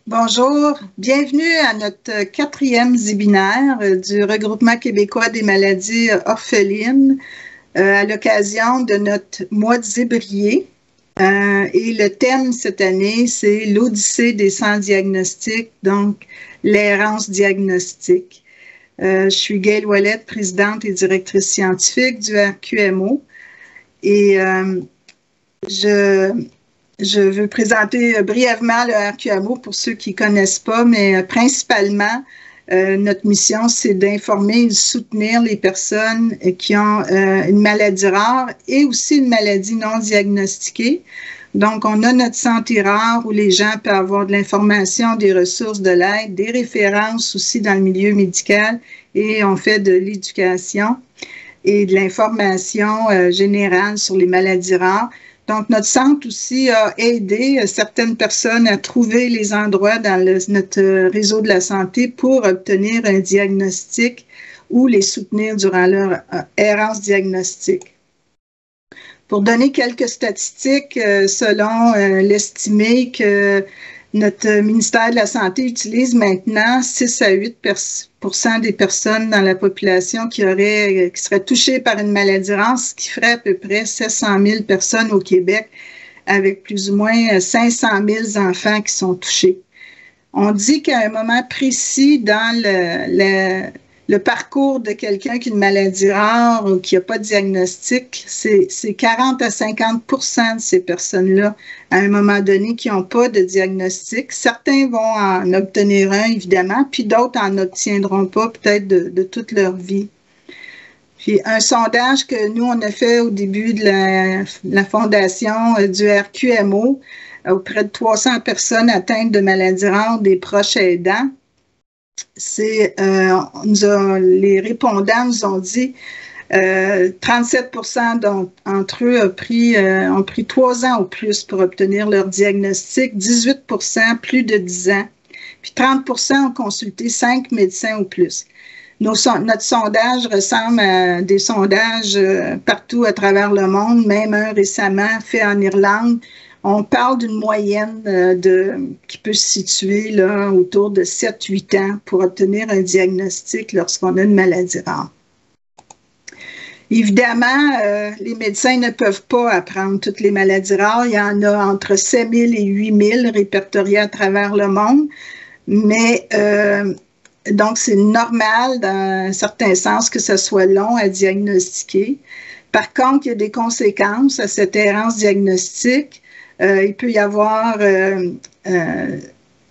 Bonjour, bienvenue à notre 4e webinaire du Regroupement québécois des maladies orphelines à l'occasion de notre mois de zébrier. Et le thème cette année, c'est l'Odyssée des sans-diagnostic, donc l'errance diagnostique. Je suis Gayle Ouellette, présidente et directrice scientifique du RQMO. Et je veux présenter brièvement le RQMO pour ceux qui ne connaissent pas, mais principalement, notre mission, c'est d'informer et de soutenir les personnes qui ont une maladie rare et aussi une maladie non diagnostiquée. Donc, on a notre santé rare où les gens peuvent avoir de l'information, des ressources, de l'aide, des références aussi dans le milieu médical et on fait de l'éducation et de l'information générale sur les maladies rares. Donc, notre centre aussi a aidé certaines personnes à trouver les endroits dans notre réseau de la santé pour obtenir un diagnostic ou les soutenir durant leur errance diagnostique. Pour donner quelques statistiques, selon l'estimé que notre ministère de la Santé utilise maintenant 6 à 8 % des personnes dans la population qui seraient touchées par une maladie rare, ce qui ferait à peu près 700 000 personnes au Québec, avec plus ou moins 500 000 enfants qui sont touchés. On dit qu'à un moment précis dans le parcours de quelqu'un qui a une maladie rare ou qui n'a pas de diagnostic, c'est 40 à 50 % de ces personnes-là, à un moment donné, qui n'ont pas de diagnostic. Certains vont en obtenir un, évidemment, puis d'autres n'en obtiendront pas, peut-être de toute leur vie. Puis un sondage que nous, on a fait au début de la fondation du RQMO, auprès de 300 personnes atteintes de maladies rares, des proches aidants, les répondants nous ont dit 37 % d'entre eux ont pris 3 ans ou plus pour obtenir leur diagnostic, 18 % plus de 10 ans, puis 30 % ont consulté 5 médecins ou plus. Notre sondage ressemble à des sondages partout à travers le monde, même un récemment fait en Irlande. On parle d'une moyenne qui peut se situer là, autour de 7-8 ans pour obtenir un diagnostic lorsqu'on a une maladie rare. Évidemment, les médecins ne peuvent pas apprendre toutes les maladies rares. Il y en a entre 7 000 et 8 000 répertoriées à travers le monde. Mais donc, c'est normal, dans un certain sens, que ce soit long à diagnostiquer. Par contre, il y a des conséquences à cette errance diagnostique. Il peut y avoir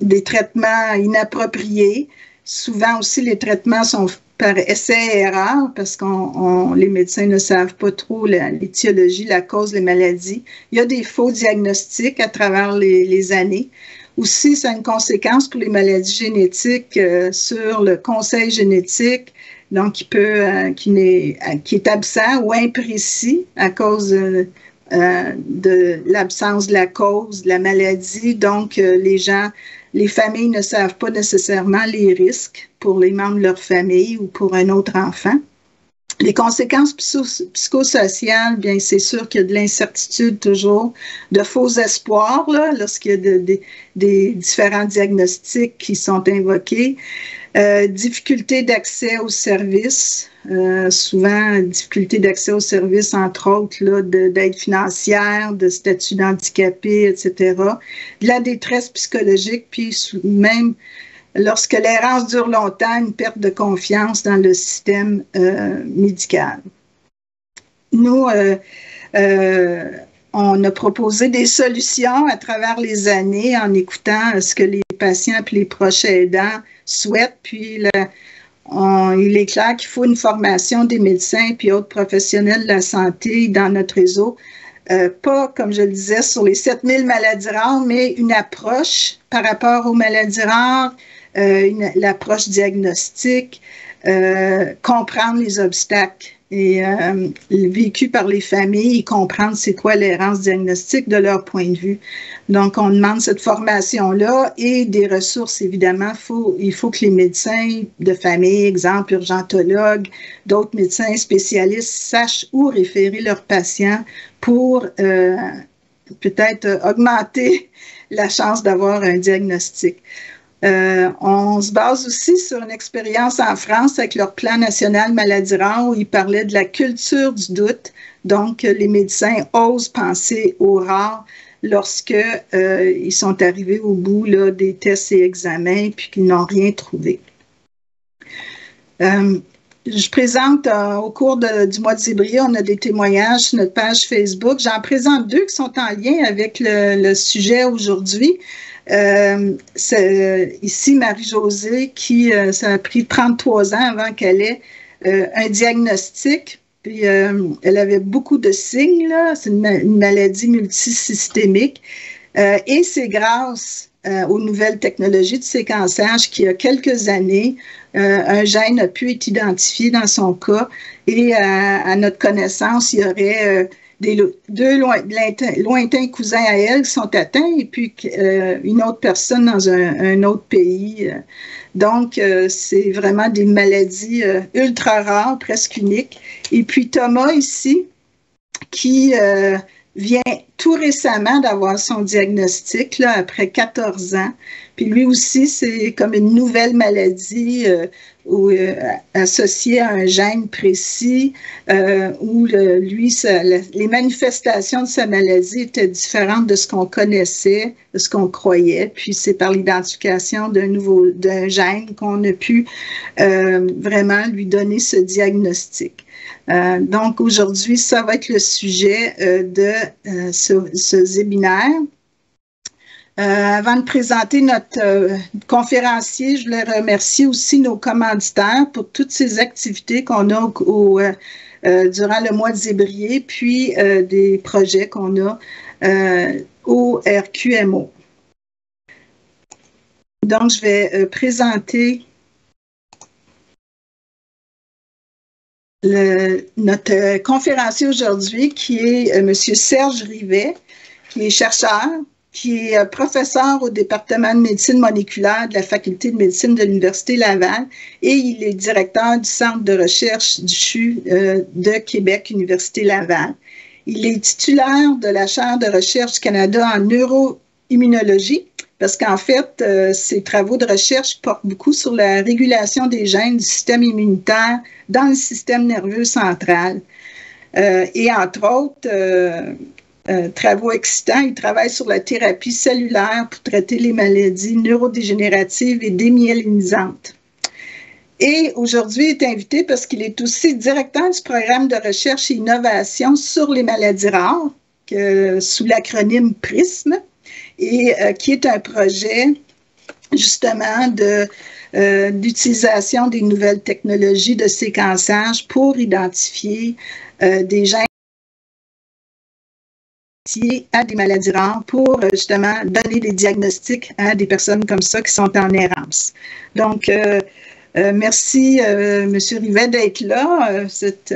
des traitements inappropriés. Souvent aussi, les traitements sont par essai-erreur parce que les médecins ne savent pas trop l'étiologie, la cause des maladies. Il y a des faux diagnostics à travers les années. Aussi, ça a une conséquence pour les maladies génétiques sur le conseil génétique, donc qui est absent ou imprécis à cause de l'absence de la cause de la maladie. Donc, les familles ne savent pas nécessairement les risques pour les membres de leur famille ou pour un autre enfant. Les conséquences psychosociales, bien, c'est sûr qu'il y a de l'incertitude toujours, de faux espoirs, là, lorsqu'il y a des différents diagnostics qui sont invoqués. Difficulté d'accès aux services, souvent difficulté d'accès aux services, entre autres, là, d'aide financière, de statut d'handicapé, etc. De la détresse psychologique, puis même lorsque l'errance dure longtemps, une perte de confiance dans le système médical. Nous, on a proposé des solutions à travers les années en écoutant ce que les patients et les proches aidants souhaitent. Puis, il est clair qu'il faut une formation des médecins et autres professionnels de la santé dans notre réseau. Pas, comme je le disais, sur les 7000 maladies rares, mais une approche par rapport aux maladies rares, l'approche diagnostique, comprendre les obstacles et vécu par les familles et comprendre c'est quoi l'errance diagnostique de leur point de vue. Donc, on demande cette formation-là et des ressources, évidemment. Il faut que les médecins de famille, exemple urgentologues, d'autres médecins spécialistes sachent où référer leurs patients pour peut-être augmenter la chance d'avoir un diagnostic. On se base aussi sur une expérience en France avec leur plan national maladies rares où ils parlaient de la culture du doute. Donc, les médecins osent penser aux rares lorsque ils sont arrivés au bout là, des tests et examens puis qu'ils n'ont rien trouvé. Je présente au cours du mois de février, on a des témoignages sur notre page Facebook. J'en présente 2 qui sont en lien avec le sujet aujourd'hui. C'est ici Marie-Josée qui, ça a pris 33 ans avant qu'elle ait un diagnostic. Puis elle avait beaucoup de signes, là. C'est une maladie multisystémique. Et c'est grâce aux nouvelles technologies de séquençage qu'il y a quelques années, un gène a pu être identifié dans son cas. Et à notre connaissance, il y aurait deux lointains cousins à elle qui sont atteints et puis une autre personne dans un autre pays. Donc, c'est vraiment des maladies ultra rares, presque uniques. Et puis Thomas ici, qui vient tout récemment d'avoir son diagnostic, là, après 14 ans. Puis lui aussi, c'est comme une nouvelle maladie associée à un gène précis où les manifestations de sa maladie étaient différentes de ce qu'on connaissait, de ce qu'on croyait. Puis c'est par l'identification d'un gène qu'on a pu vraiment lui donner ce diagnostic. Donc aujourd'hui, ça va être le sujet de ce webinaire. Avant de présenter notre conférencier, je voulais remercier aussi nos commanditaires pour toutes ces activités qu'on a durant le mois de février, puis des projets qu'on a au RQMO. Donc, je vais présenter notre conférencier aujourd'hui, qui est M. Serge Rivet, qui est chercheur, qui est professeur au département de médecine moléculaire de la faculté de médecine de l'Université Laval et il est directeur du centre de recherche du CHU de Québec, Université Laval. Il est titulaire de la chaire de recherche du Canada en neuroimmunologie parce qu'en fait, ses travaux de recherche portent beaucoup sur la régulation des gènes du système immunitaire dans le système nerveux central. Et entre autres, travaux excitants. Il travaille sur la thérapie cellulaire pour traiter les maladies neurodégénératives et démyélinisantes. Et aujourd'hui, il est invité parce qu'il est aussi directeur du programme de recherche et innovation sur les maladies rares, sous l'acronyme PRISM, et qui est un projet justement d'utilisation des nouvelles technologies de séquençage pour identifier des gènes à des maladies rares pour justement donner des diagnostics à des personnes comme ça qui sont en errance. Donc, merci, M. Rivet, d'être là. Vous êtes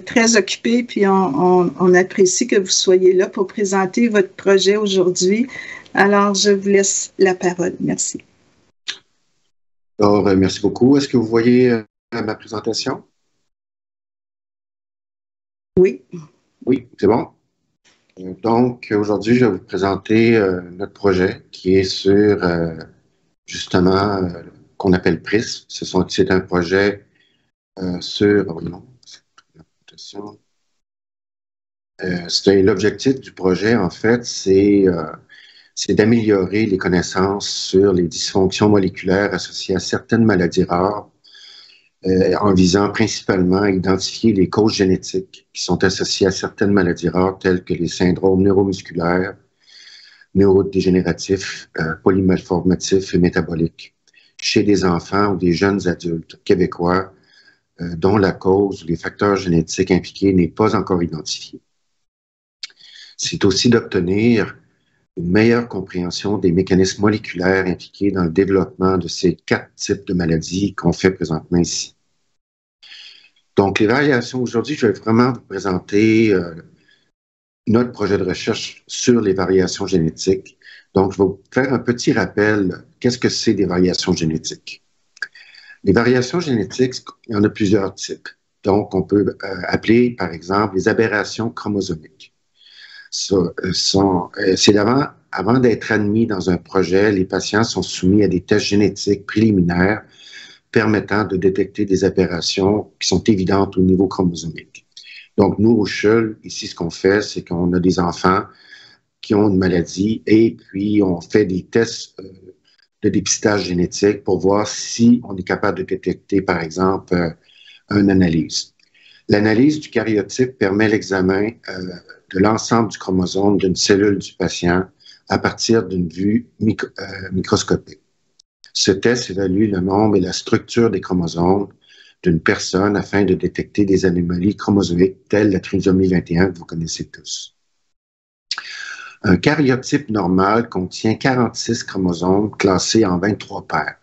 très occupé, puis on apprécie que vous soyez là pour présenter votre projet aujourd'hui. Alors, je vous laisse la parole. Merci. Alors, merci beaucoup. Est-ce que vous voyez ma présentation? Oui. Oui, c'est bon. Donc, aujourd'hui, je vais vous présenter notre projet qui est sur, justement, qu'on appelle PRISM. C'est un projet sur... l'objectif du projet, en fait, c'est d'améliorer les connaissances sur les dysfonctions moléculaires associées à certaines maladies rares, en visant principalement à identifier les causes génétiques qui sont associées à certaines maladies rares telles que les syndromes neuromusculaires, neurodégénératifs, polymalformatifs et métaboliques chez des enfants ou des jeunes adultes québécois dont la cause ou les facteurs génétiques impliqués n'est pas encore identifié. C'est aussi d'obtenir une meilleure compréhension des mécanismes moléculaires impliqués dans le développement de ces 4 types de maladies qu'on fait présentement ici. Donc, les variations, aujourd'hui, je vais vraiment vous présenter notre projet de recherche sur les variations génétiques. Donc, je vais vous faire un petit rappel. Qu'est-ce que c'est des variations génétiques? Les variations génétiques, il y en a plusieurs types. Donc, on peut appeler, par exemple, les aberrations chromosomiques. C'est avant d'être admis dans un projet, les patients sont soumis à des tests génétiques préliminaires permettant de détecter des aberrations qui sont évidentes au niveau chromosomique. Donc, nous, au CHUL, ici, ce qu'on fait, c'est qu'on a des enfants qui ont une maladie et puis on fait des tests de dépistage génétique pour voir si on est capable de détecter, par exemple, une analyse. L'analyse du karyotype permet l'examen de l'ensemble du chromosome d'une cellule du patient à partir d'une vue microscopique. Ce test évalue le nombre et la structure des chromosomes d'une personne afin de détecter des anomalies chromosomiques telles la trisomie 21 que vous connaissez tous. Un karyotype normal contient 46 chromosomes classés en 23 paires,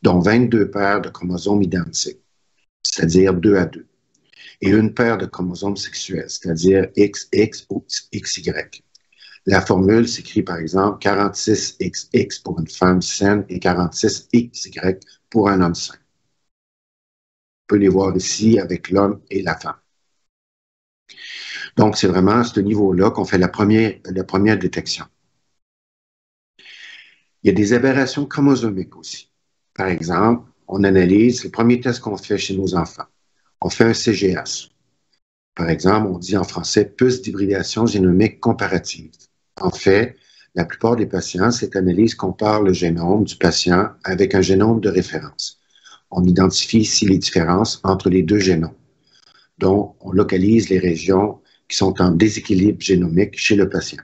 dont 22 paires de chromosomes identiques, c'est-à-dire 2 à 2, et une paire de chromosomes sexuels, c'est-à-dire XX ou XY. La formule s'écrit par exemple 46XX pour une femme saine et 46XY pour un homme sain. On peut les voir ici avec l'homme et la femme. Donc, c'est vraiment à ce niveau-là qu'on fait la première détection. Il y a des aberrations chromosomiques aussi. Par exemple, on analyse le premier test qu'on fait chez nos enfants. On fait un CGS. Par exemple, on dit en français puce d'hybridation génomique comparative. En fait, la plupart des patients, cette analyse compare le génome du patient avec un génome de référence. On identifie ici les différences entre les deux génomes. Donc, on localise les régions qui sont en déséquilibre génomique chez le patient.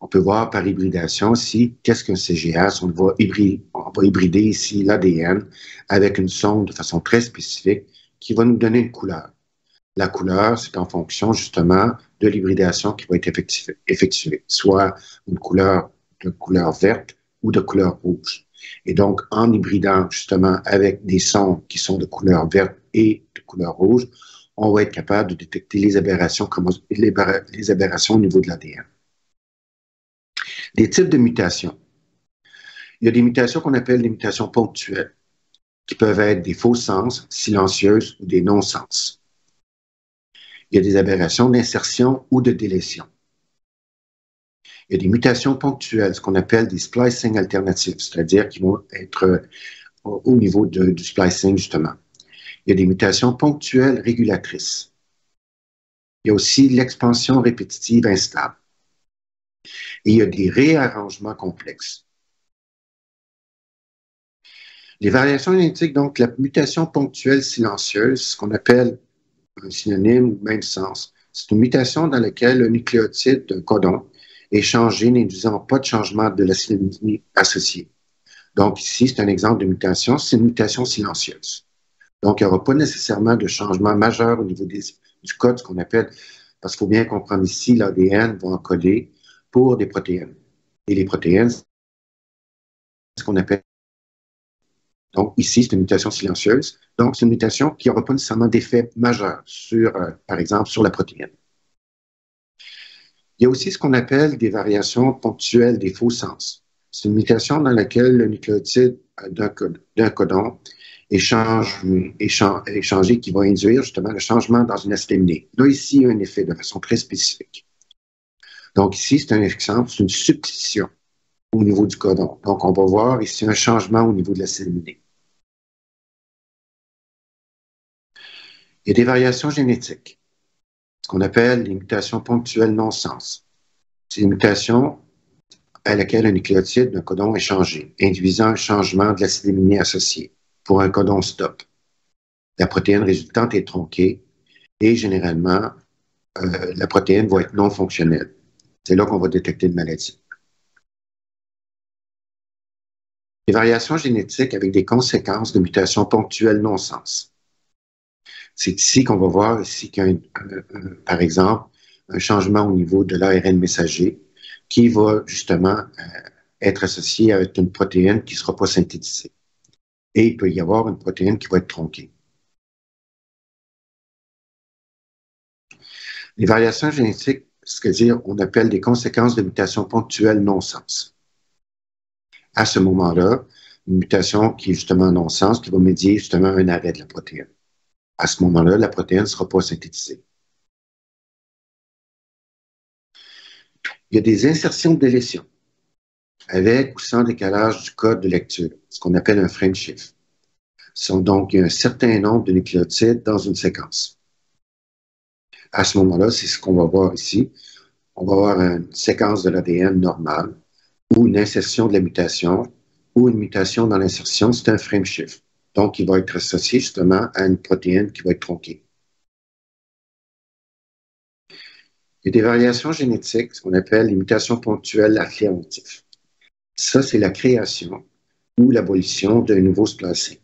On peut voir par hybridation ici, qu'est-ce qu'un CGS? On va hybrider ici l'ADN avec une sonde de façon très spécifique qui va nous donner une couleur. La couleur, c'est en fonction justement de l'hybridation qui va être effectuée, soit une couleur de couleur verte ou de couleur rouge. Et donc, en hybridant justement avec des sondes qui sont de couleur verte et de couleur rouge, on va être capable de détecter les aberrations au niveau de l'ADN. Des types de mutations. Il y a des mutations qu'on appelle des mutations ponctuelles, qui peuvent être des faux sens, silencieuses ou des non-sens. Il y a des aberrations d'insertion ou de délétion. Il y a des mutations ponctuelles, ce qu'on appelle des splicing alternatifs, c'est-à-dire qui vont être au niveau du splicing, justement. Il y a des mutations ponctuelles régulatrices. Il y a aussi l'expansion répétitive instable. Et il y a des réarrangements complexes. Les variations génétiques, donc la mutation ponctuelle silencieuse, ce qu'on appelle un synonyme ou même sens, c'est une mutation dans laquelle le nucléotide d'un codon est changé, n'induisant pas de changement de l'acide associé. Donc ici, c'est un exemple de mutation, c'est une mutation silencieuse. Donc, il n'y aura pas nécessairement de changement majeur au niveau du code, ce qu'on appelle, parce qu'il faut bien comprendre ici, l'ADN va encoder pour des protéines. Et les protéines, c'est ce qu'on appelle. Donc, ici, c'est une mutation silencieuse. Donc, c'est une mutation qui n'aura pas nécessairement d'effet majeur sur, par exemple, sur la protéine. Il y a aussi ce qu'on appelle des variations ponctuelles des faux sens. C'est une mutation dans laquelle le nucléotide d'un codon est changé, qui va induire justement le changement dans une acide aminé. Là, ici, il y a un effet de façon très spécifique. Donc, ici, c'est un exemple, c'est une substitution au niveau du codon. Donc, on va voir ici un changement au niveau de l'acide aminé. Il y a des variations génétiques, ce qu'on appelle les mutations ponctuelles non-sens. C'est une mutation à laquelle un nucléotide d'un codon est changé, induisant un changement de l'acide aminé associé pour un codon stop. La protéine résultante est tronquée et généralement, la protéine va être non fonctionnelle. C'est là qu'on va détecter une maladie. Les variations génétiques avec des conséquences de mutations ponctuelles non-sens. C'est ici qu'on va voir ici qu'il y a, par exemple, un changement au niveau de l'ARN messager qui va justement être associé avec une protéine qui ne sera pas synthétisée. Et il peut y avoir une protéine qui va être tronquée. Les variations génétiques, c'est-à-dire on appelle des conséquences de mutations ponctuelles non-sens. À ce moment-là, une mutation qui est justement non-sens, qui va médier justement un arrêt de la protéine. À ce moment-là, la protéine ne sera pas synthétisée. Il y a des insertions de délétion, avec ou sans décalage du code de lecture, ce qu'on appelle un frame shift. Ce sont donc un certain nombre de nucléotides dans une séquence. À ce moment-là, c'est ce qu'on va voir ici. On va avoir une séquence de l'ADN normale ou une insertion de la mutation ou une mutation dans l'insertion, c'est un frame shift. Donc, il va être associé justement à une protéine qui va être tronquée. Il y a des variations génétiques, ce qu'on appelle les mutations ponctuelles à clé motif. Ça, c'est la création ou l'abolition d'un nouveau splicing.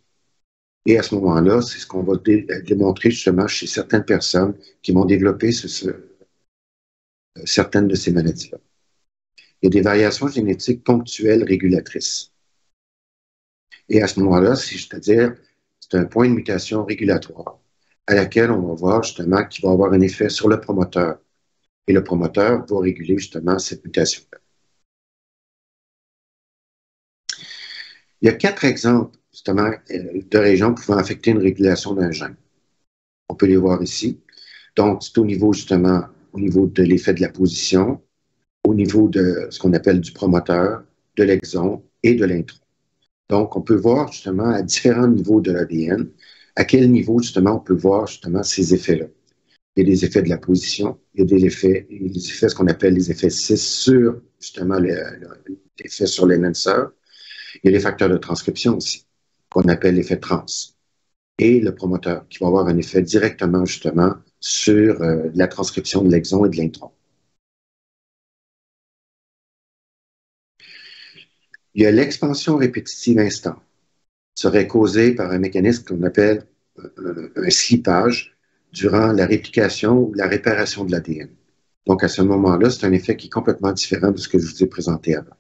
Et à ce moment-là, c'est ce qu'on va démontrer justement chez certaines personnes qui vont développer certaines de ces maladies-là. Il y a des variations génétiques ponctuelles régulatrices. Et à ce moment-là, c'est-à-dire, c'est un point de mutation régulatoire à laquelle on va voir justement qu'il va avoir un effet sur le promoteur. Et le promoteur va réguler justement cette mutation-là. Il y a 4 exemples justement de régions pouvant affecter une régulation d'un gène. On peut les voir ici. Donc, c'est au niveau justement, au niveau de l'effet de la position, au niveau de ce qu'on appelle du promoteur, de l'exon et de l'intron. Donc, on peut voir justement à différents niveaux de l'ADN, à quel niveau justement on peut voir justement ces effets-là. Il y a des effets de la position, il y a des effets, ce qu'on appelle les effets 6 sur justement l'effet sur l'enhancer. Il y a les facteurs de transcription aussi, qu'on appelle l'effet trans. Et le promoteur, qui va avoir un effet directement justement sur la transcription de l'exon et de l'intron. Il y a l'expansion répétitive instant. Serait causée par un mécanisme qu'on appelle un slippage durant la réplication ou la réparation de l'ADN. Donc, à ce moment-là, c'est un effet qui est complètement différent de ce que je vous ai présenté avant.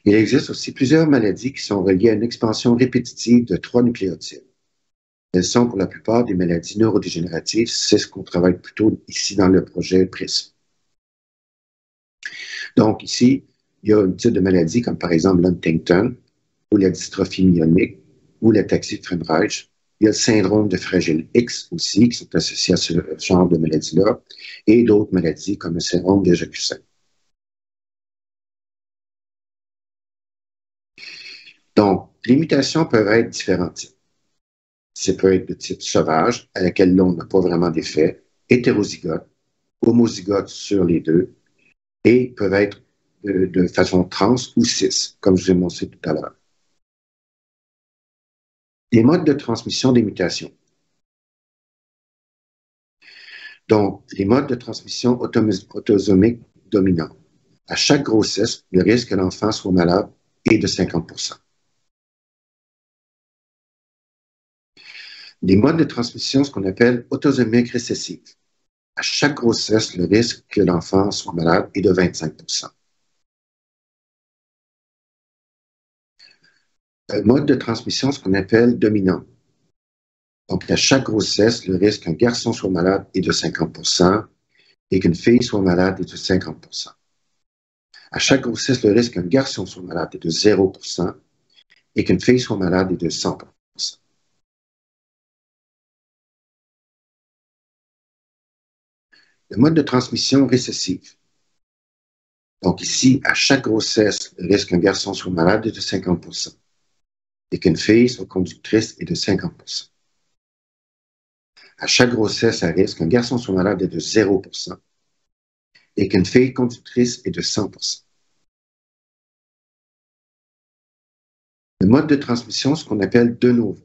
Il existe aussi plusieurs maladies qui sont reliées à une expansion répétitive de 3 nucléotides. Elles sont pour la plupart des maladies neurodégénératives. C'est ce qu'on travaille plutôt ici dans le projet PRISM. Donc, ici, il y a une type de maladie comme par exemple l'Huntington ou la dystrophie myonique ou l'ataxie de Friedreich. Il y a le syndrome de Fragile X aussi qui sont associés à ce genre de maladie-là et d'autres maladies comme le syndrome de Jacobsen. Donc, les mutations peuvent être différentes types. Ça peut être de type sauvage, à laquelle l'on n'a pas vraiment d'effet, hétérozygote, homozygote sur les deux, et peuvent être de façon trans ou cis, comme je vous ai montré tout à l'heure. Les modes de transmission des mutations. Donc, les modes de transmission autosomiques dominants. À chaque grossesse, le risque que l'enfant soit malade est de 50%. Les modes de transmission, ce qu'on appelle autosomiques récessifs. À chaque grossesse, le risque que l'enfant soit malade est de 25%. Le mode de transmission, ce qu'on appelle dominant. Donc, à chaque grossesse, le risque qu'un garçon soit malade est de 50% et qu'une fille soit malade est de 50%. À chaque grossesse, le risque qu'un garçon soit malade est de 0% et qu'une fille soit malade est de 100%. Le mode de transmission récessif. Donc ici, à chaque grossesse, le risque qu'un garçon soit malade est de 50% et qu'une fille soit conductrice est de 50%. À chaque grossesse, à risque qu'un garçon soit malade est de 0% et qu'une fille conductrice est de 100%. Le mode de transmission, ce qu'on appelle de novo.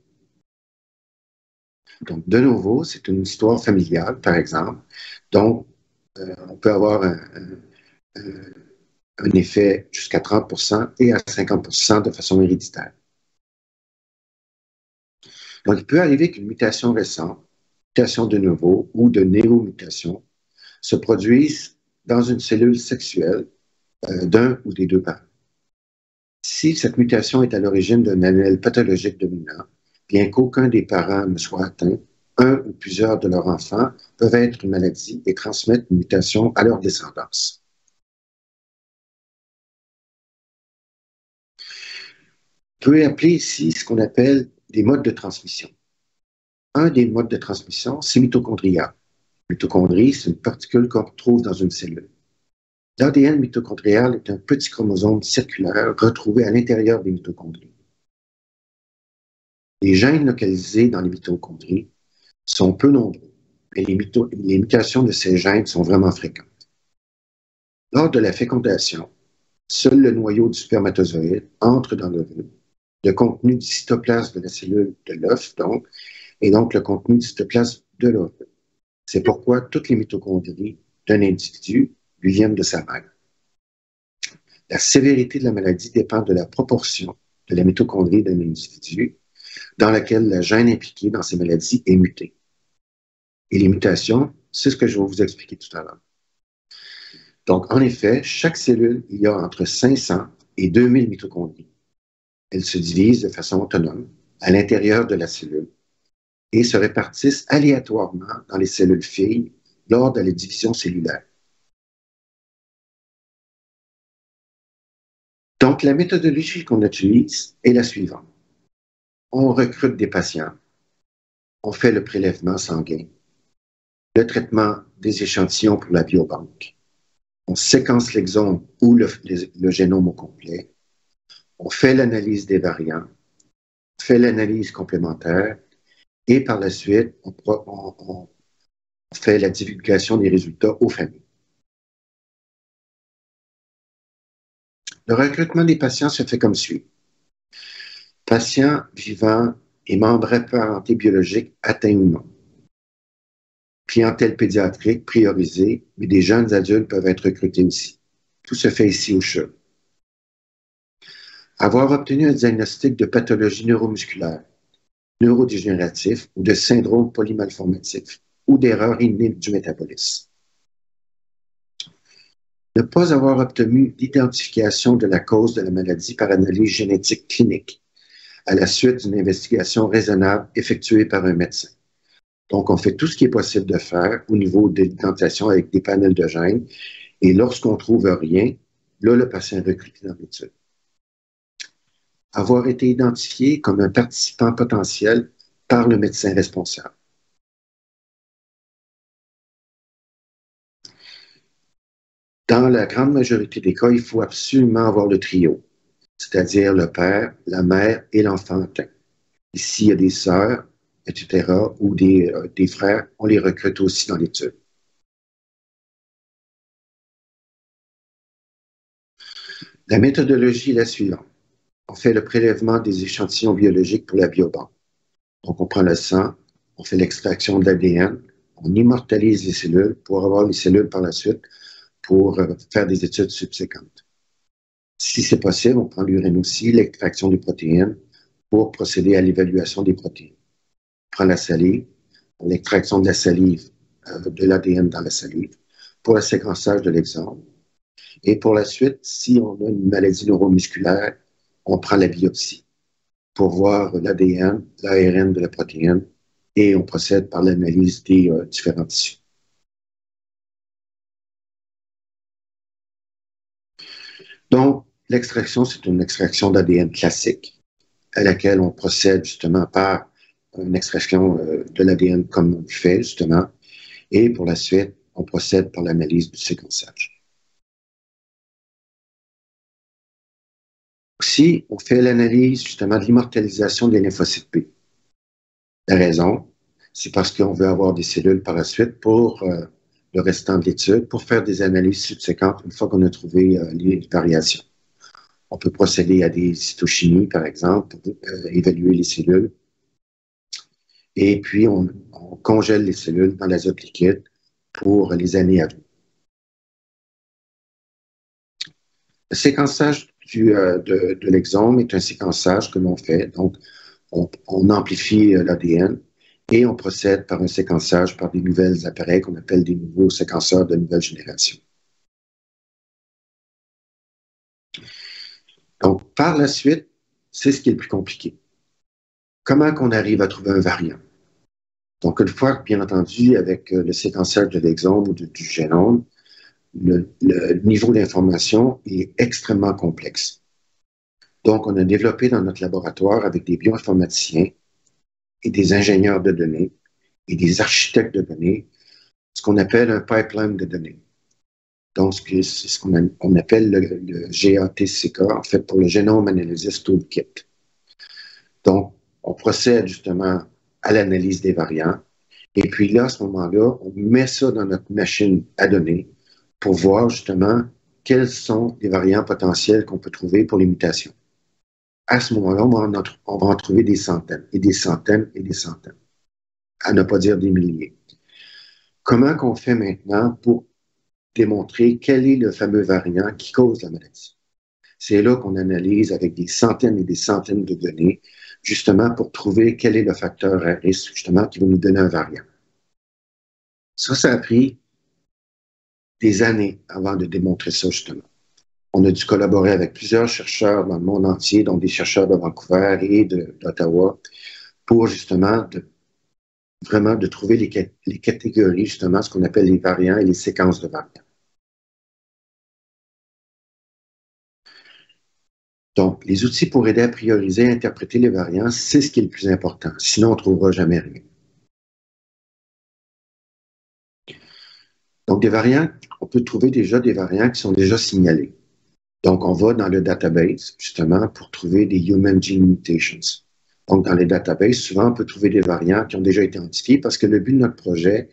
Donc, de novo, c'est une histoire familiale, par exemple. Donc, on peut avoir un effet jusqu'à 30% et à 50% de façon héréditaire. Donc, il peut arriver qu'une mutation récente, mutation de novo ou de néomutation, se produise dans une cellule sexuelle d'un ou des deux parents. Si cette mutation est à l'origine d'un allèle pathologique dominant, bien qu'aucun des parents ne soit atteint, un ou plusieurs de leurs enfants peuvent être une maladie et transmettre une mutation à leur descendance. On peut appeler ici ce qu'on appelle des modes de transmission. Un des modes de transmission, c'est mitochondria. Mitochondrie, c'est une particule qu'on retrouve dans une cellule. L'ADN mitochondrial est un petit chromosome circulaire retrouvé à l'intérieur des mitochondries. Les gènes localisés dans les mitochondries sont peu nombreux, mais les mutations de ces gènes sont vraiment fréquentes. Lors de la fécondation, seul le noyau du spermatozoïde entre dans l'ovule. Le contenu du cytoplasme de la cellule de l'œuf, donc, et donc le contenu du cytoplasme de l'ovule. C'est pourquoi toutes les mitochondries d'un individu lui viennent de sa mère. La sévérité de la maladie dépend de la proportion de la mitochondrie d'un individu dans laquelle le gène impliqué dans ces maladies est muté. Et les mutations, c'est ce que je vais vous expliquer tout à l'heure. Donc, en effet, chaque cellule, il y a entre 500 et 2000 mitochondries. Elles se divisent de façon autonome à l'intérieur de la cellule et se répartissent aléatoirement dans les cellules filles lors de la division cellulaire. Donc, la méthodologie qu'on utilise est la suivante. On recrute des patients, on fait le prélèvement sanguin, le traitement des échantillons pour la biobanque, on séquence l'exome ou le génome au complet, on fait l'analyse des variants, on fait l'analyse complémentaire et par la suite, on fait la divulgation des résultats aux familles. Le recrutement des patients se fait comme suit. Patients vivants et membres apparentés biologiques atteints ou non. Clientèle pédiatrique priorisée, mais des jeunes adultes peuvent être recrutés aussi. Tout se fait ici au CHUV. Avoir obtenu un diagnostic de pathologie neuromusculaire, neurodégénératif ou de syndrome polymalformatif ou d'erreur innée du métabolisme. Ne pas avoir obtenu l'identification de la cause de la maladie par analyse génétique clinique à la suite d'une investigation raisonnable effectuée par un médecin. Donc, on fait tout ce qui est possible de faire au niveau de l'identification avec des panels de gènes et lorsqu'on ne trouve rien, là, le patient est recruté dans l'étude. Avoir été identifié comme un participant potentiel par le médecin responsable. Dans la grande majorité des cas, il faut absolument avoir le trio, c'est-à-dire le père, la mère et l'enfant atteint. Ici, il y a des sœurs, etc., ou des frères, on les recrute aussi dans l'étude. La méthodologie est la suivante. On fait le prélèvement des échantillons biologiques pour la biobanque. Donc, on prend le sang, on fait l'extraction de l'ADN, on immortalise les cellules pour avoir les cellules par la suite pour faire des études subséquentes. Si c'est possible, on prend l'urine aussi, l'extraction des protéines pour procéder à l'évaluation des protéines. On prend la salive, l'extraction de la salive, de l'ADN dans la salive, pour le séquençage de l'exome. Et pour la suite, si on a une maladie neuromusculaire, on prend la biopsie pour voir l'ADN, l'ARN de la protéine et on procède par l'analyse des différents tissus. Donc, l'extraction, c'est une extraction d'ADN classique à laquelle on procède justement par une extraction de l'ADN comme on le fait justement et pour la suite, on procède par l'analyse du séquençage. Aussi, on fait l'analyse justement de l'immortalisation des lymphocytes B. La raison, c'est parce qu'on veut avoir des cellules par la suite pour le restant de l'étude, pour faire des analyses subséquentes une fois qu'on a trouvé les variations. On peut procéder à des cytochimies, par exemple, pour évaluer les cellules. Et puis, on congèle les cellules dans l'azote liquide pour les années à venir. Le séquençage de l'exome est un séquençage que l'on fait. Donc, on amplifie l'ADN et on procède par un séquençage par des nouvelles appareils qu'on appelle des nouveaux séquenceurs de nouvelle génération. Donc, par la suite, c'est ce qui est le plus compliqué. Comment qu'on arrive à trouver un variant? Donc, une fois, bien entendu, avec le séquençage de l'exome ou du génome, le niveau d'information est extrêmement complexe. Donc, on a développé dans notre laboratoire avec des bioinformaticiens et des ingénieurs de données et des architectes de données, ce qu'on appelle un pipeline de données. Donc, c'est ce qu'on appelle le GATCK, en fait, pour le Genome Analysis Toolkit. Donc, on procède justement à l'analyse des variants. Et puis là, à ce moment-là, on met ça dans notre machine à données pour voir justement quels sont les variants potentiels qu'on peut trouver pour les mutations. À ce moment-là, on va en trouver des centaines et des centaines et des centaines, à ne pas dire des milliers. Comment qu'on fait maintenant pour démontrer quel est le fameux variant qui cause la maladie? C'est là qu'on analyse avec des centaines et des centaines de données, justement pour trouver quel est le facteur à risque, justement, qui va nous donner un variant. Ça a pris des années avant de démontrer ça, justement. On a dû collaborer avec plusieurs chercheurs dans le monde entier, dont des chercheurs de Vancouver et d'Ottawa, pour justement vraiment de trouver les catégories, justement, ce qu'on appelle les variants et les séquences de variants. Donc, les outils pour aider à prioriser et interpréter les variants, c'est ce qui est le plus important. Sinon, on ne trouvera jamais rien. Donc, des variants, on peut trouver déjà des variants qui sont déjà signalés. Donc, on va dans le database, justement, pour trouver des Human Gene Mutations. Donc, dans les databases, souvent, on peut trouver des variants qui ont déjà été identifiés parce que le but de notre projet,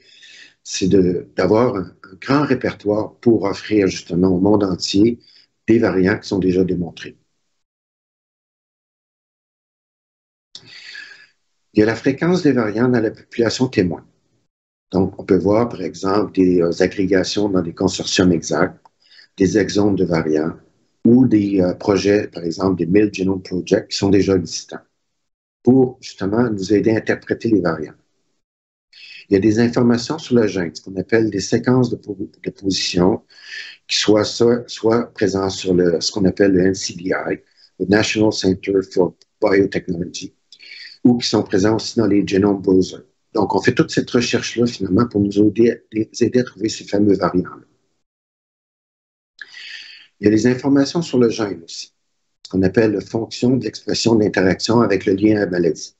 c'est d'avoir un grand répertoire pour offrir, justement, au monde entier des variants qui sont déjà démontrés. Il y a la fréquence des variants dans la population témoin. Donc, on peut voir, par exemple, des agrégations dans des consortiums exacts, des exomes de variants ou des projets, par exemple, des 1000 Genome Project qui sont déjà existants pour, justement, nous aider à interpréter les variants. Il y a des informations sur le gène, ce qu'on appelle des séquences de position, qui soient présentes sur ce qu'on appelle le NCBI, le National Center for Biotechnology, ou qui sont présents aussi dans les Genome Browser. Donc, on fait toute cette recherche-là, finalement, pour nous aider à trouver ces fameux variants-là. Il y a les informations sur le gène aussi, ce qu'on appelle la fonction de l'expression d'interaction avec le lien à la maladie.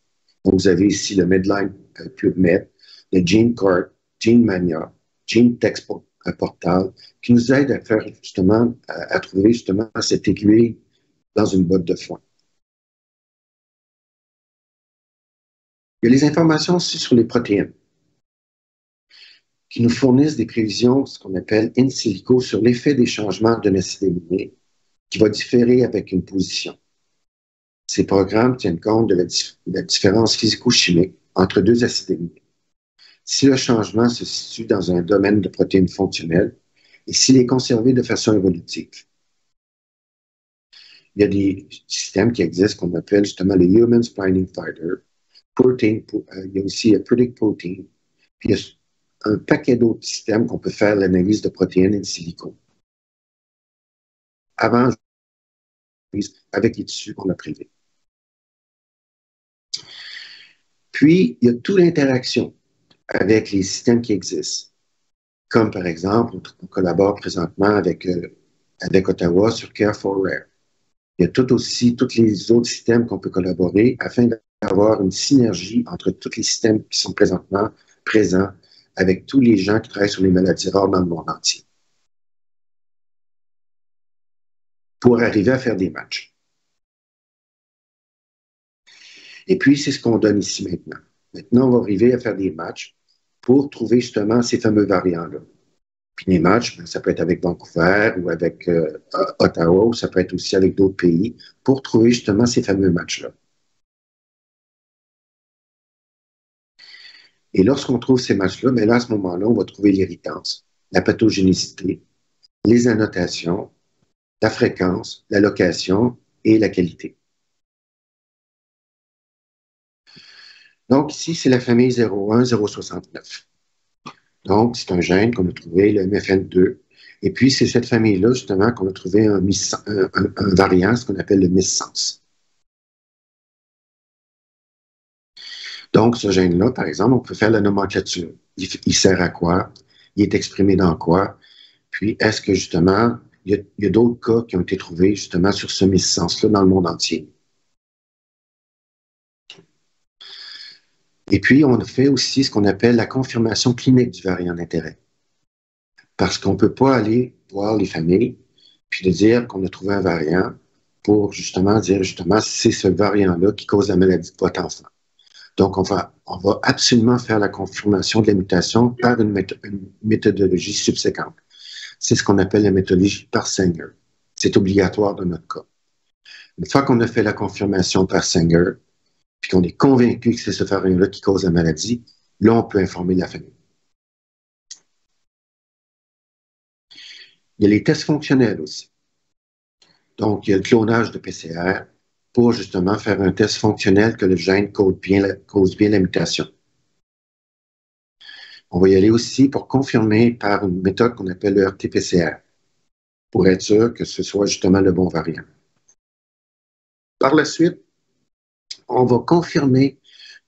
Donc, vous avez ici le Medline PubMed, le GeneCard, GeneMania, GeneText Portal, qui nous aident à faire justement, à trouver justement cette aiguille dans une botte de foin. Il y a les informations aussi sur les protéines qui nous fournissent des prévisions, ce qu'on appelle in silico, sur l'effet des changements d'un acide aminé qui va différer avec une position. Ces programmes tiennent compte de la différence physico-chimique entre deux acides aminés. Si le changement se situe dans un domaine de protéines fonctionnelles et s'il est conservé de façon évolutive. Il y a des systèmes qui existent qu'on appelle justement les Human Binding Fighter, il y a aussi Predict Protein, puis il y a un paquet d'autres systèmes qu'on peut faire l'analyse de protéines in silico. Avant, avec les tissus qu'on a prélevés. Puis, il y a toute l'interaction avec les systèmes qui existent. Comme par exemple, on collabore présentement avec Ottawa sur Care for Rare. Il y a tous les autres systèmes qu'on peut collaborer afin d'avoir une synergie entre tous les systèmes qui sont présentement présents avec tous les gens qui travaillent sur les maladies rares dans le monde entier. Pour arriver à faire des matchs. Et puis, c'est ce qu'on donne ici maintenant. Maintenant, on va arriver à faire des matchs pour trouver justement ces fameux variants-là. Puis les matchs, ça peut être avec Vancouver ou avec Ottawa, ou ça peut être aussi avec d'autres pays, pour trouver justement ces fameux matchs-là. Et lorsqu'on trouve ces matchs-là, bien là, à ce moment-là, on va trouver l'irritance, la pathogénicité, les annotations, la fréquence, la location et la qualité. Donc, ici, c'est la famille 01069. Donc, c'est un gène qu'on a trouvé, le MFN2. Et puis, c'est cette famille-là, justement, qu'on a trouvé un variant, ce qu'on appelle le missense. Donc, ce gène-là, par exemple, on peut faire la nomenclature. Il sert à quoi? Il est exprimé dans quoi? Puis, est-ce que, justement, il y a d'autres cas qui ont été trouvés, justement, sur ce missense-là dans le monde entier? Et puis, on fait aussi ce qu'on appelle la confirmation clinique du variant d'intérêt. Parce qu'on ne peut pas aller voir les familles puis de dire qu'on a trouvé un variant pour justement dire, c'est ce variant-là qui cause la maladie de votre enfant. Donc, on va absolument faire la confirmation de la mutation par une méthodologie subséquente. C'est ce qu'on appelle la méthodologie par Sanger. C'est obligatoire dans notre cas. Une fois qu'on a fait la confirmation par Sanger, puis qu'on est convaincu que c'est ce variant-là qui cause la maladie, là, on peut informer la famille. Il y a les tests fonctionnels aussi. Donc, il y a le clonage de PCR pour justement faire un test fonctionnel que le gène cause bien la mutation. On va y aller aussi pour confirmer par une méthode qu'on appelle le RT-PCR, pour être sûr que ce soit justement le bon variant. Par la suite, on va confirmer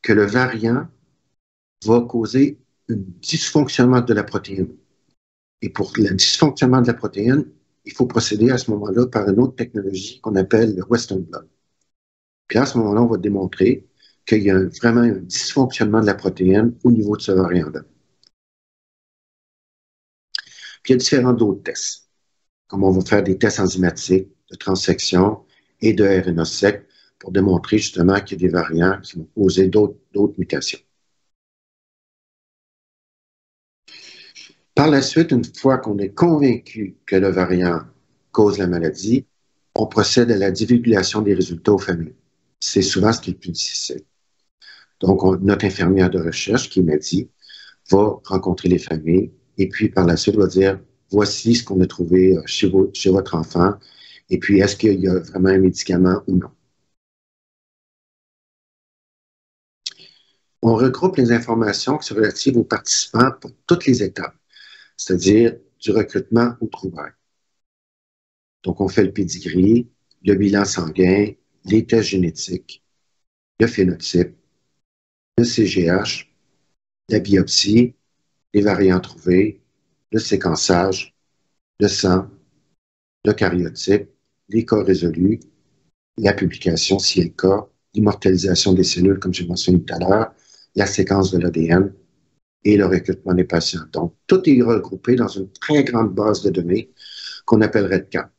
que le variant va causer un dysfonctionnement de la protéine. Et pour le dysfonctionnement de la protéine, il faut procéder à ce moment-là par une autre technologie qu'on appelle le Western blot. Puis à ce moment-là, on va démontrer qu'il y a vraiment un dysfonctionnement de la protéine au niveau de ce variant-là. Puis il y a différents d'autres tests, comme on va faire des tests enzymatiques, de transfection et de RNA-seq pour démontrer justement qu'il y a des variants qui vont causer d'autres mutations. Par la suite, une fois qu'on est convaincu que le variant cause la maladie, on procède à la divulgation des résultats aux familles. C'est souvent ce qui est le plus difficile. Donc, notre infirmière de recherche, qui m'a dit, va rencontrer les familles et puis par la suite va dire, voici ce qu'on a trouvé chez votre enfant et puis est-ce qu'il y a vraiment un médicament ou non. On regroupe les informations qui sont relatives aux participants pour toutes les étapes, c'est-à-dire du recrutement au trouvaille. Donc, on fait le pédigree, le bilan sanguin, les tests génétiques, le phénotype, le CGH, la biopsie, les variants trouvés, le séquençage, le sang, le karyotype, les cas résolus, la publication, si est le cas, l'immortalisation des cellules, comme j'ai mentionné tout à l'heure, la séquence de l'ADN et le recrutement des patients. Donc, tout est regroupé dans une très grande base de données qu'on appelle REDCap.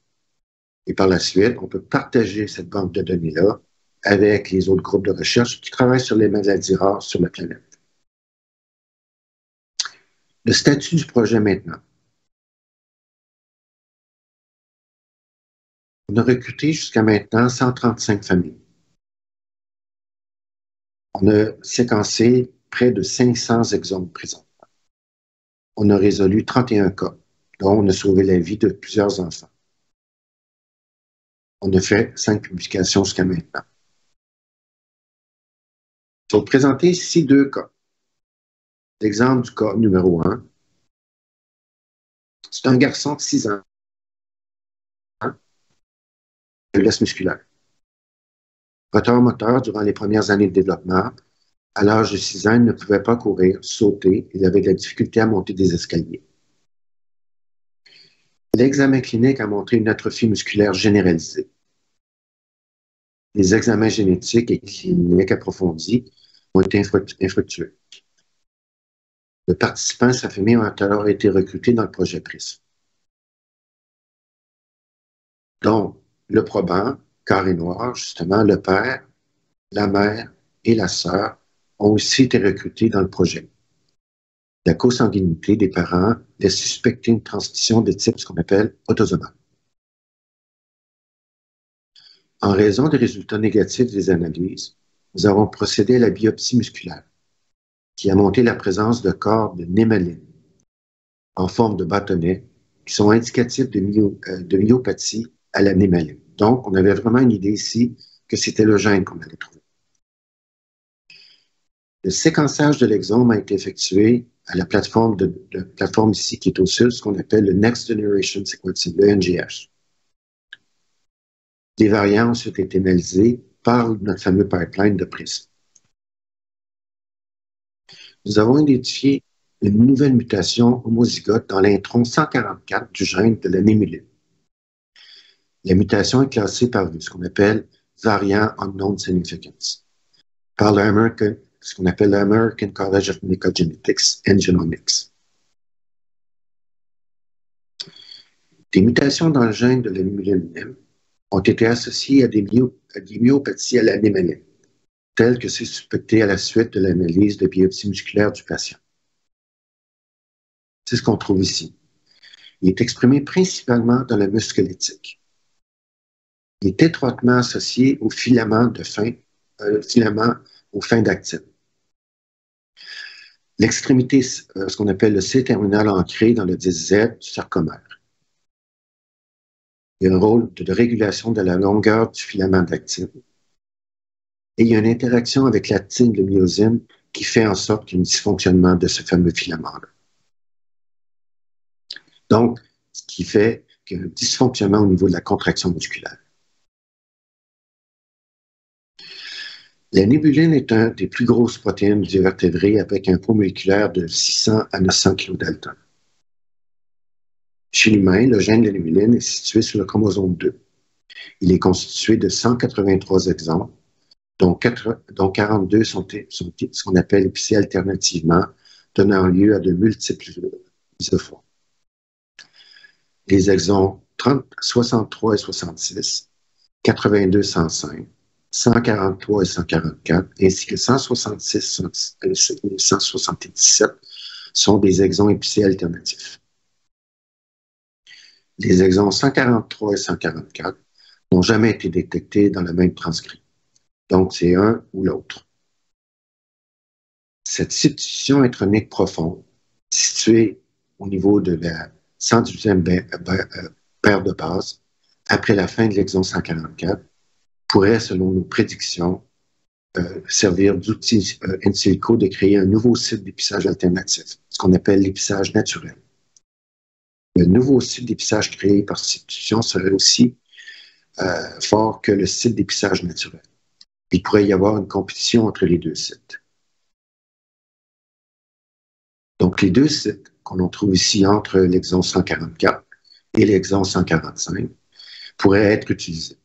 Et par la suite, on peut partager cette banque de données-là avec les autres groupes de recherche qui travaillent sur les maladies rares sur la planète. Le statut du projet maintenant. On a recruté jusqu'à maintenant 135 familles. On a séquencé près de 500 exomes présents. On a résolu 31 cas, dont on a sauvé la vie de plusieurs enfants. On a fait 5 publications jusqu'à maintenant. Je vais vous présenter ici 2 cas. L'exemple du cas numéro 1. C'est un garçon de 6 ans, faiblesse musculaire. Retard moteur durant les premières années de développement. À l'âge de 6 ans, il ne pouvait pas courir, sauter. Il avait de la difficulté à monter des escaliers. L'examen clinique a montré une atrophie musculaire généralisée. Les examens génétiques et cliniques approfondis ont été infructueux. Le participant et sa famille ont alors été recrutés dans le projet PRISM. Donc, le probant, carré noir, justement, le père, la mère et la sœur ont aussi été recrutés dans le projet. La consanguinité des parents laisse suspecter une transmission de type ce qu'on appelle autosomal. En raison des résultats négatifs des analyses, nous avons procédé à la biopsie musculaire, qui a montré la présence de corps de némaline en forme de bâtonnet qui sont indicatifs de myopathie à la némaline. Donc, on avait vraiment une idée ici que c'était le gène qu'on allait trouver. Le séquençage de l'exome a été effectué à la plateforme ici qui est au sud, ce qu'on appelle le Next Generation Sequencing, le NGS. Les variants ont ensuite été analysés par notre fameux pipeline de PRISM. Nous avons identifié une nouvelle mutation homozygote dans l'intron 144 du gène de la némuline. La mutation est classée par ce qu'on appelle variant unknown significance, par ce qu'on appelle l'American College of Medical Genetics and Genomics. Des mutations dans le gène de la némuline ont été associées à des myopathies à la némaline, telles que c'est suspecté à la suite de l'analyse de biopsie musculaire du patient. C'est ce qu'on trouve ici. Il est exprimé principalement dans le muscle squelettique. Il est étroitement associé aux filaments aux fins d'actine. L'extrémité, ce qu'on appelle le C-terminal ancré dans le disque Z du sarcomère. Il y a un rôle de régulation de la longueur du filament d'actine. Et il y a une interaction avec l'actine de myosine qui fait en sorte qu'il y a un dysfonctionnement de ce fameux filament-là. Donc, ce qui fait qu'il y a un dysfonctionnement au niveau de la contraction musculaire. La nébuline est un des plus grosses protéines du vertébré avec un poids moléculaire de 600 à 900 kg Dalton. Chez l'humain, le gène de la nébuline est situé sur le chromosome 2. Il est constitué de 183 exons, dont 42 sont ce qu'on appelle épicés alternativement, donnant lieu à de multiples isoformes. Les exons 63 et 66, 82 105, 143 et 144, ainsi que 166 et 177 sont des exons épicés alternatifs. Les exons 143 et 144 n'ont jamais été détectés dans le même transcrit. Donc, c'est un ou l'autre. Cette substitution intronique profonde, située au niveau de la 118e paire de base, après la fin de l'exon 144, pourrait, selon nos prédictions, servir d'outil in silico de créer un nouveau site d'épissage alternatif, ce qu'on appelle l'épissage naturel. Le nouveau site d'épissage créé par substitution serait aussi fort que le site d'épissage naturel. Il pourrait y avoir une compétition entre les deux sites. Donc, les deux sites qu'on trouve ici entre l'exon 144 et l'exon 145 pourraient être utilisés.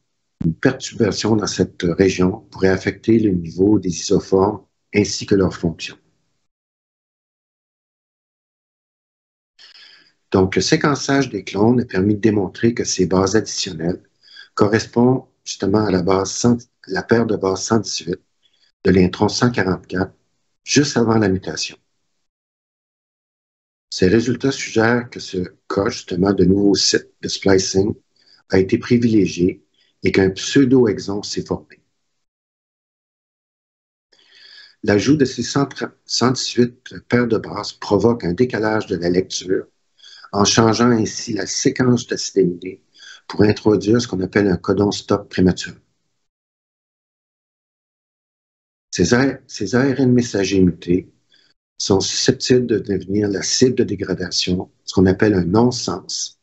Une perturbation dans cette région pourrait affecter le niveau des isoformes ainsi que leur fonction. Donc, le séquençage des clones a permis de démontrer que ces bases additionnelles correspondent justement à la base la paire de base 118 de l'intron 144 juste avant la mutation. Ces résultats suggèrent que ce cas, justement, de nouveau site de splicing a été privilégié et qu'un pseudo-exon s'est formé. L'ajout de ces 118 paires de bases provoque un décalage de la lecture en changeant ainsi la séquence d'acétaminé pour introduire ce qu'on appelle un codon stop prématuré. Ces ARN messagers mutés sont susceptibles de devenir la cible de dégradation, ce qu'on appelle un non-sens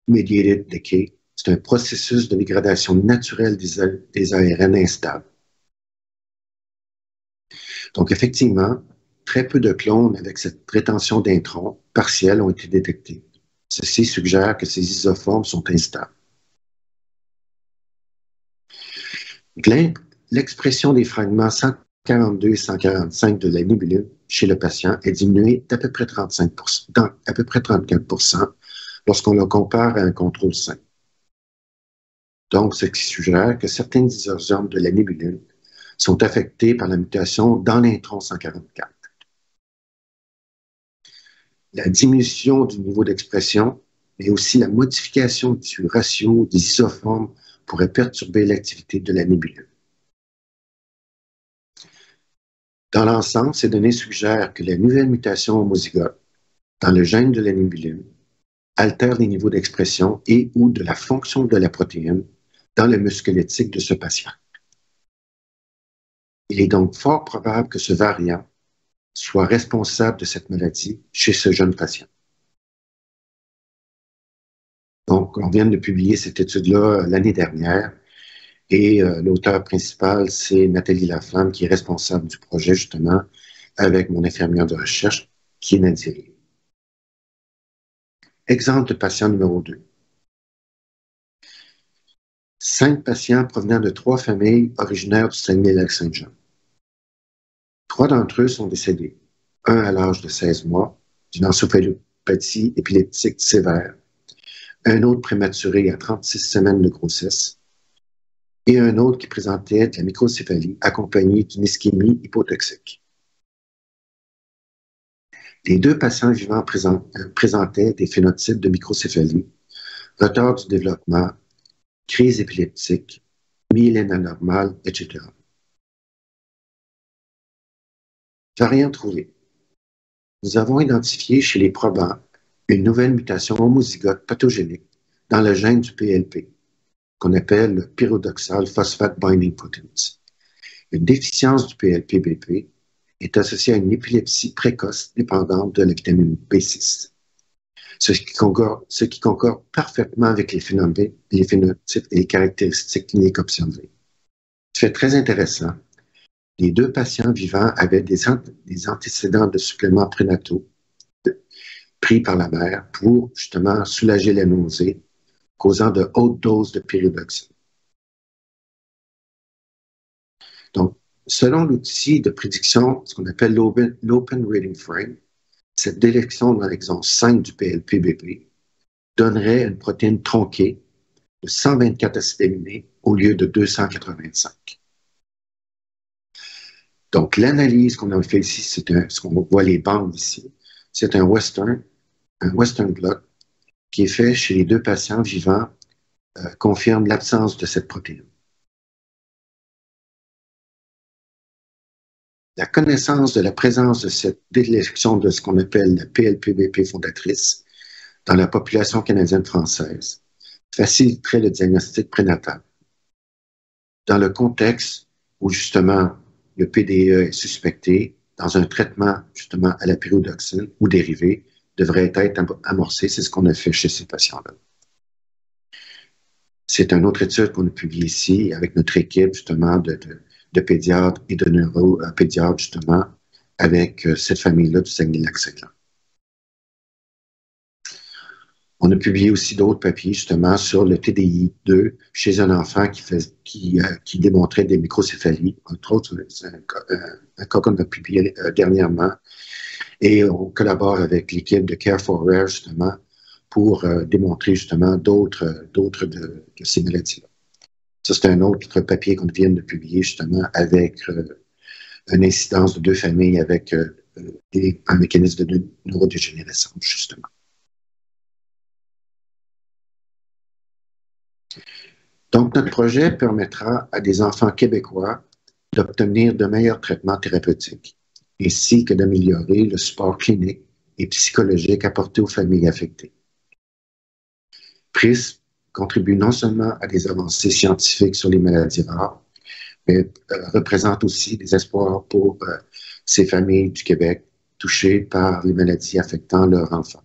mediated decay. C'est un processus de dégradation naturelle des ARN instables. Donc, effectivement, très peu de clones avec cette rétention d'introns partielle ont été détectés. Ceci suggère que ces isoformes sont instables. L'expression des fragments 142 et 145 de la nébuline chez le patient est diminuée d'à peu près 35%, à peu près 34% lorsqu'on le compare à un contrôle sain. Donc, ce qui suggère que certains isosomes de la nébuline sont affectés par la mutation dans l'intron 144. La diminution du niveau d'expression, mais aussi la modification du ratio des isoformes pourrait perturber l'activité de la nébuline. Dans l'ensemble, ces données suggèrent que la nouvelle mutation homozygote dans le gène de la nébuline altère les niveaux d'expression et ou de la fonction de la protéine dans le musculétique de ce patient. Il est donc fort probable que ce variant soit responsable de cette maladie chez ce jeune patient. Donc, on vient de publier cette étude-là l'année dernière et l'auteur principal, c'est Nathalie Laflamme, qui est responsable du projet, justement, avec mon infirmière de recherche, qui est Nadiri. Exemple de patient numéro 2. 5 patients provenant de 3 familles originaires du Saguenay-Lac-Saint-Jean. 3 d'entre eux sont décédés. Un à l'âge de 16 mois, d'une encéphalopathie épileptique sévère. Un autre prématuré à 36 semaines de grossesse. Et un autre qui présentait de la microcéphalie accompagnée d'une ischémie hypotoxique. Les 2 patients vivants présentaient des phénotypes de microcéphalie, retard du développement, crise épileptique, myélène anormale, etc. Variant trouvé. Nous avons identifié chez les probants une nouvelle mutation homozygote pathogénique dans le gène du PLP, qu'on appelle le pyridoxal phosphate binding protein. Une déficience du PLP-BP est associée à une épilepsie précoce dépendante de la vitamine B6, ce qui concorde parfaitement avec les phénotypes et les caractéristiques cliniques observées. C'est très intéressant. Les 2 patients vivants avaient des antécédents de suppléments prénataux pris par la mère pour justement soulager la nausée, causant de hautes doses de pyridoxine. Donc, selon l'outil de prédiction, ce qu'on appelle l'Open Reading Frame, cette délection dans l'exon 5 du PLP-BP donnerait une protéine tronquée de 124 acétaminés au lieu de 285. Donc, l'analyse qu'on a fait ici, c'est ce qu'on voit les bandes ici, c'est un Western blot qui est fait chez les 2 patients vivants confirme l'absence de cette protéine. La connaissance de la présence de cette délection de ce qu'on appelle la PLP-BP fondatrice dans la population canadienne-française faciliterait le diagnostic prénatal. Dans le contexte où justement le PDE est suspecté, dans un traitement justement à la pyridoxine ou dérivé, devrait être amorcé. C'est ce qu'on a fait chez ces patients-là. C'est une autre étude qu'on a publiée ici avec notre équipe justement de pédiatres et de neuropédiatres justement avec cette famille-là du Saguenay-Lac-Saint-Jean. On a publié aussi d'autres papiers justement sur le TDI2 chez un enfant qui démontrait des microcéphalies. Entre autres, c'est un cas qu'on a publié dernièrement. Et on collabore avec l'équipe de Care for Rare justement pour démontrer justement d'autres de ces maladies-là. Ça, c'est un autre papier qu'on vient de publier, justement, avec une incidence de 2 familles avec un mécanisme de neurodégénérescence, justement. Donc, notre projet permettra à des enfants québécois d'obtenir de meilleurs traitements thérapeutiques, ainsi que d'améliorer le support clinique et psychologique apporté aux familles affectées. PRISM contribue non seulement à des avancées scientifiques sur les maladies rares, mais représente aussi des espoirs pour ces familles du Québec touchées par les maladies affectant leurs enfants.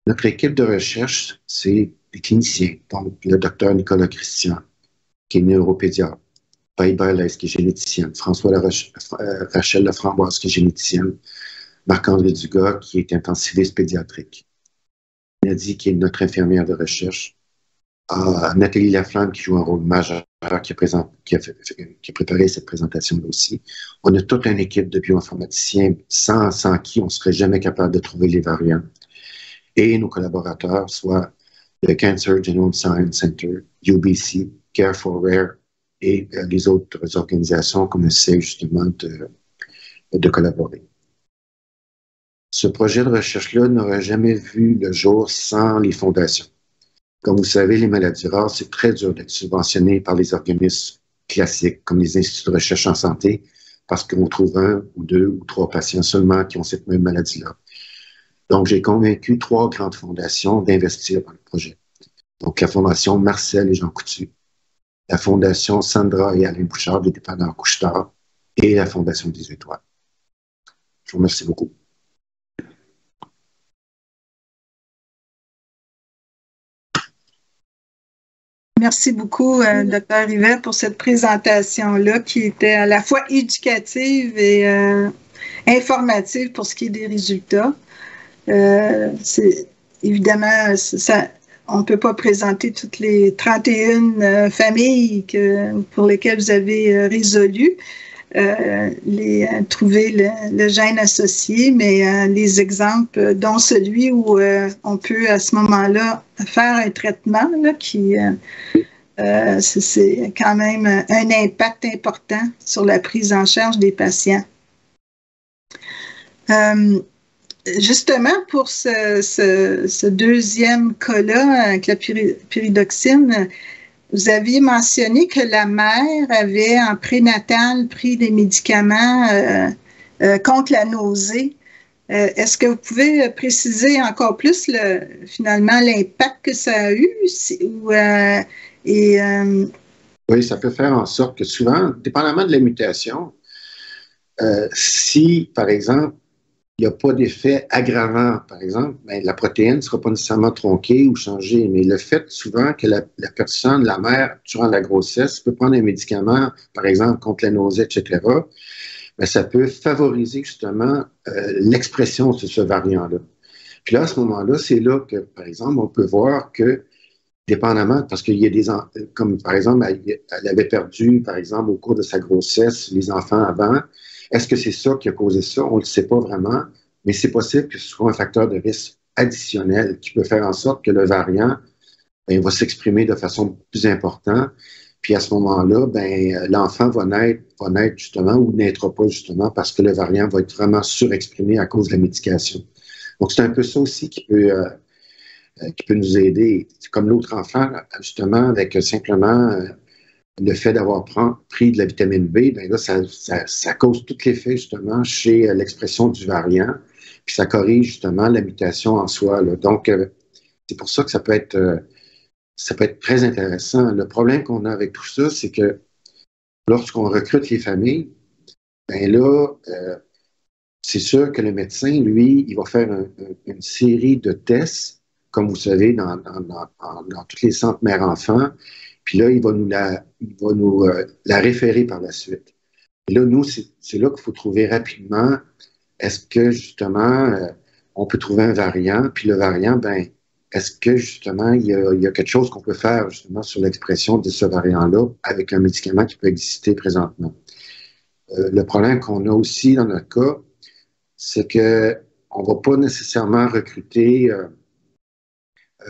Notre équipe de recherche, c'est des cliniciens, donc le docteur Nicolas Christian, qui est neuropédiatre, Paille Barlès, qui est généticienne, Rachel Laframboise, qui est généticienne, Marc-André Dugas, qui est intensiviste pédiatrique, Nadie, qui est notre infirmière de recherche, Nathalie Laflamme, qui joue un rôle majeur, qui a préparé cette présentation-là aussi. On a toute une équipe de bioinformaticiens sans qui on ne serait jamais capable de trouver les variants. Et nos collaborateurs, soit le Cancer Genome Science Center, UBC, Care for Rare et les autres organisations qu'on essaie justement de collaborer. Ce projet de recherche-là n'aurait jamais vu le jour sans les fondations. Comme vous savez, les maladies rares, c'est très dur d'être subventionné par les organismes classiques, comme les instituts de recherche en santé, parce qu'on trouve 1 ou 2 ou 3 patients seulement qui ont cette même maladie-là. Donc, j'ai convaincu 3 grandes fondations d'investir dans le projet. Donc, la Fondation Marcel et Jean Coutu, la Fondation Sandra et Alain Bouchard, des dépendants Couche-Tard, et la Fondation des Étoiles. Je vous remercie beaucoup. Merci beaucoup, Dr. Rivet, pour cette présentation-là qui était à la fois éducative et informative pour ce qui est des résultats. Évidemment, on ne peut pas présenter toutes les 31 familles pour lesquelles vous avez résolu, trouver le gène associé, mais les exemples, dont celui où on peut à ce moment-là faire un traitement là, qui c'est quand même un impact important sur la prise en charge des patients. Justement, pour ce deuxième cas-là, avec la pyridoxine, vous aviez mentionné que la mère avait en prénatal pris des médicaments contre la nausée. Est-ce que vous pouvez préciser encore plus finalement l'impact que ça a eu? Oui, ça peut faire en sorte que souvent, dépendamment de la mutation, si, par exemple, il n'y a pas d'effet aggravant, par exemple, ben, la protéine ne sera pas nécessairement tronquée ou changée. Mais le fait souvent que la personne, la mère, durant la grossesse, peut prendre un médicament, par exemple, contre la nausée, etc., ben, ça peut favoriser justement l'expression de ce variant-là. Puis là, à ce moment-là, c'est là que, par exemple, on peut voir que, dépendamment, parce qu'il y a des, comme par exemple, elle avait perdu, par exemple, au cours de sa grossesse, les enfants avant. Est-ce que c'est ça qui a causé ça? On ne le sait pas vraiment, mais c'est possible que ce soit un facteur de risque additionnel qui peut faire en sorte que le variant ben, va s'exprimer de façon plus importante. Puis à ce moment-là, ben, l'enfant va naître justement ou naîtra pas justement parce que le variant va être vraiment surexprimé à cause de la médication. Donc c'est un peu ça aussi qui peut nous aider. C'est comme l'autre enfant, justement, avec simplement le fait d'avoir pris de la vitamine B, ben là, ça cause tout l'effet, justement, chez l'expression du variant, puis ça corrige, justement, la mutation en soi. Là. Donc, c'est pour ça que ça peut être très intéressant. Le problème qu'on a avec tout ça, c'est que lorsqu'on recrute les familles, ben là, c'est sûr que le médecin, lui, il va faire une série de tests, comme vous savez, dans tous les centres mère-enfant. Puis là, il va nous la référer par la suite. Et là, nous, c'est là qu'il faut trouver rapidement, est-ce que, justement, on peut trouver un variant, puis le variant, ben, est-ce que, justement, il y a quelque chose qu'on peut faire, justement, sur l'expression de ce variant-là avec un médicament qui peut exister présentement. Le problème qu'on a aussi dans notre cas, c'est qu'on ne va pas nécessairement recruter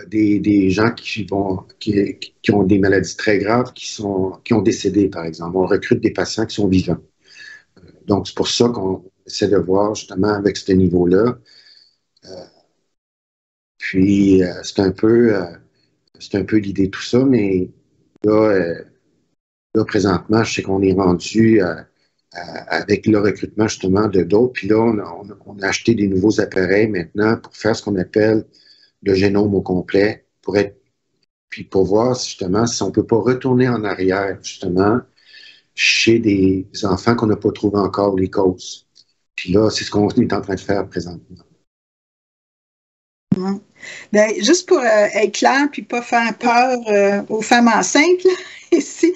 des gens qui ont des maladies très graves, qui ont décédé, par exemple. On recrute des patients qui sont vivants. Donc, c'est pour ça qu'on essaie de voir justement avec ce niveau-là. Puis, c'est un peu l'idée de tout ça, mais là, présentement, je sais qu'on est rendu avec le recrutement justement de d'autres. Puis là, on a acheté des nouveaux appareils maintenant pour faire ce qu'on appelle le génome au complet, puis pour voir justement si on ne peut pas retourner en arrière, justement, chez des enfants qu'on n'a pas trouvé encore les causes. Puis là, c'est ce qu'on est en train de faire présentement. Bien, juste pour être clair puis pas faire peur aux femmes enceintes, là, ici,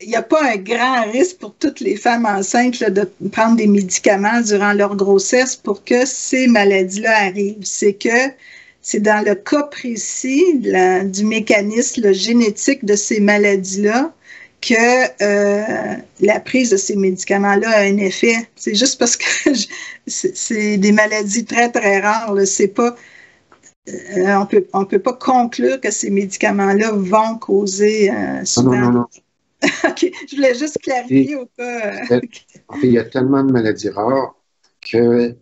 il n'y a pas un grand risque pour toutes les femmes enceintes là, de prendre des médicaments durant leur grossesse pour que ces maladies-là arrivent. C'est dans le cas précis du mécanisme génétique de ces maladies-là que la prise de ces médicaments-là a un effet. C'est juste parce que c'est des maladies très, très rares. Là. C'est pas, on peut pas conclure que ces médicaments-là vont causer souvent. Non. OK, je voulais juste clarifier au cas. En fait, il y a tellement de maladies rares que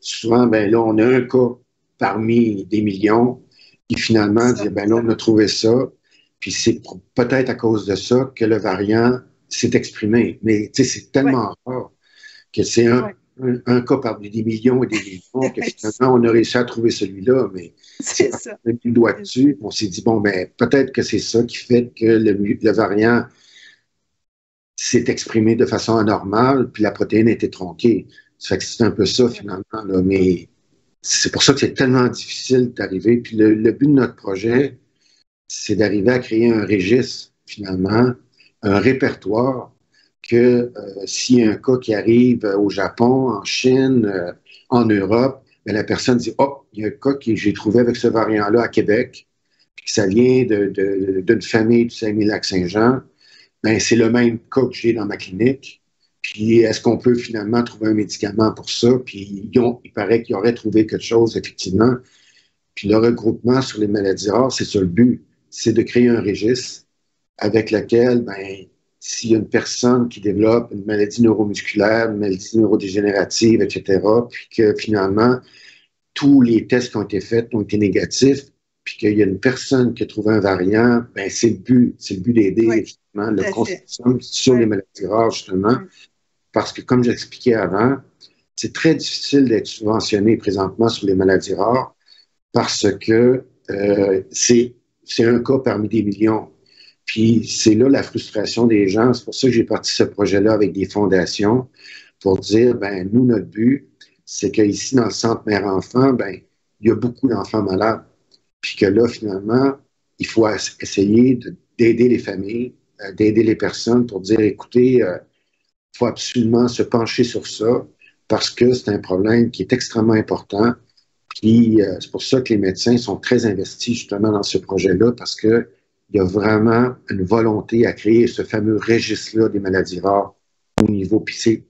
souvent, ben là, on a un cas parmi des millions qui finalement dit, ben là, on a trouvé ça, puis c'est peut-être à cause de ça que le variant s'est exprimé. Mais tu sais, c'est tellement rare que c'est un cas parmi des millions et des millions que finalement, on a réussi à trouver celui-là, mais c'est ça. On a mis le doigt dessus, on s'est dit, bon, ben peut-être que c'est ça qui fait que le variant s'est exprimé de façon anormale, puis la protéine a été tronquée. Ça fait que c'est un peu ça, finalement, là, mais c'est pour ça que c'est tellement difficile d'arriver. Puis le but de notre projet, c'est d'arriver à créer un registre, finalement, un répertoire que s'il y a un cas qui arrive au Japon, en Chine, en Europe, bien, la personne dit « Oh, il y a un cas que j'ai trouvé avec ce variant-là à Québec, puis que ça vient d'une famille du Saguenay-Lac-Saint-Jean. Ben, c'est le même cas que j'ai dans ma clinique. Puis, est-ce qu'on peut finalement trouver un médicament pour ça? Puis, il paraît qu'ils auraient trouvé quelque chose, effectivement. Puis, le regroupement sur les maladies rares, c'est ça le but. C'est de créer un registre avec lequel, ben, s'il y a une personne qui développe une maladie neuromusculaire, une maladie neurodégénérative, etc., puis que finalement, tous les tests qui ont été faits ont été négatifs, puis qu'il y a une personne qui a trouvé un variant, ben, c'est le but d'aider, justement, le consortium sur les maladies rares, justement, parce que, comme j'expliquais avant, c'est très difficile d'être subventionné présentement sur les maladies rares parce que c'est un cas parmi des millions. Puis c'est là la frustration des gens. C'est pour ça que j'ai parti ce projet-là avec des fondations pour dire, ben nous, notre but, c'est qu'ici, dans le centre mère-enfant, ben il y a beaucoup d'enfants malades. Puis que là, finalement, il faut essayer d'aider les familles, d'aider les personnes pour dire, écoutez, il faut absolument se pencher sur ça parce que c'est un problème qui est extrêmement important. Puis c'est pour ça que les médecins sont très investis justement dans ce projet-là parce qu'il y a vraiment une volonté à créer ce fameux registre-là des maladies rares au niveau piscé.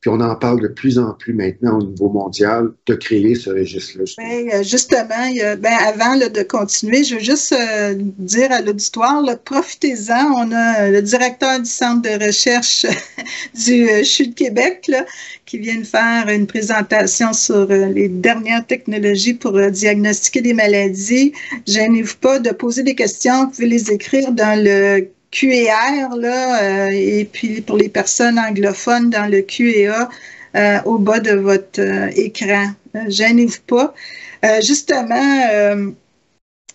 Puis on en parle de plus en plus maintenant au niveau mondial de créer ce registre-là. Justement, avant de continuer, je veux juste dire à l'auditoire, profitez-en. On a le directeur du centre de recherche du CHU de Québec là, qui vient de faire une présentation sur les dernières technologies pour diagnostiquer des maladies. Gênez-vous pas de poser des questions. Vous pouvez les écrire dans le QER, là, et puis pour les personnes anglophones, dans le QEA, au bas de votre écran. Gênez-vous pas. Justement,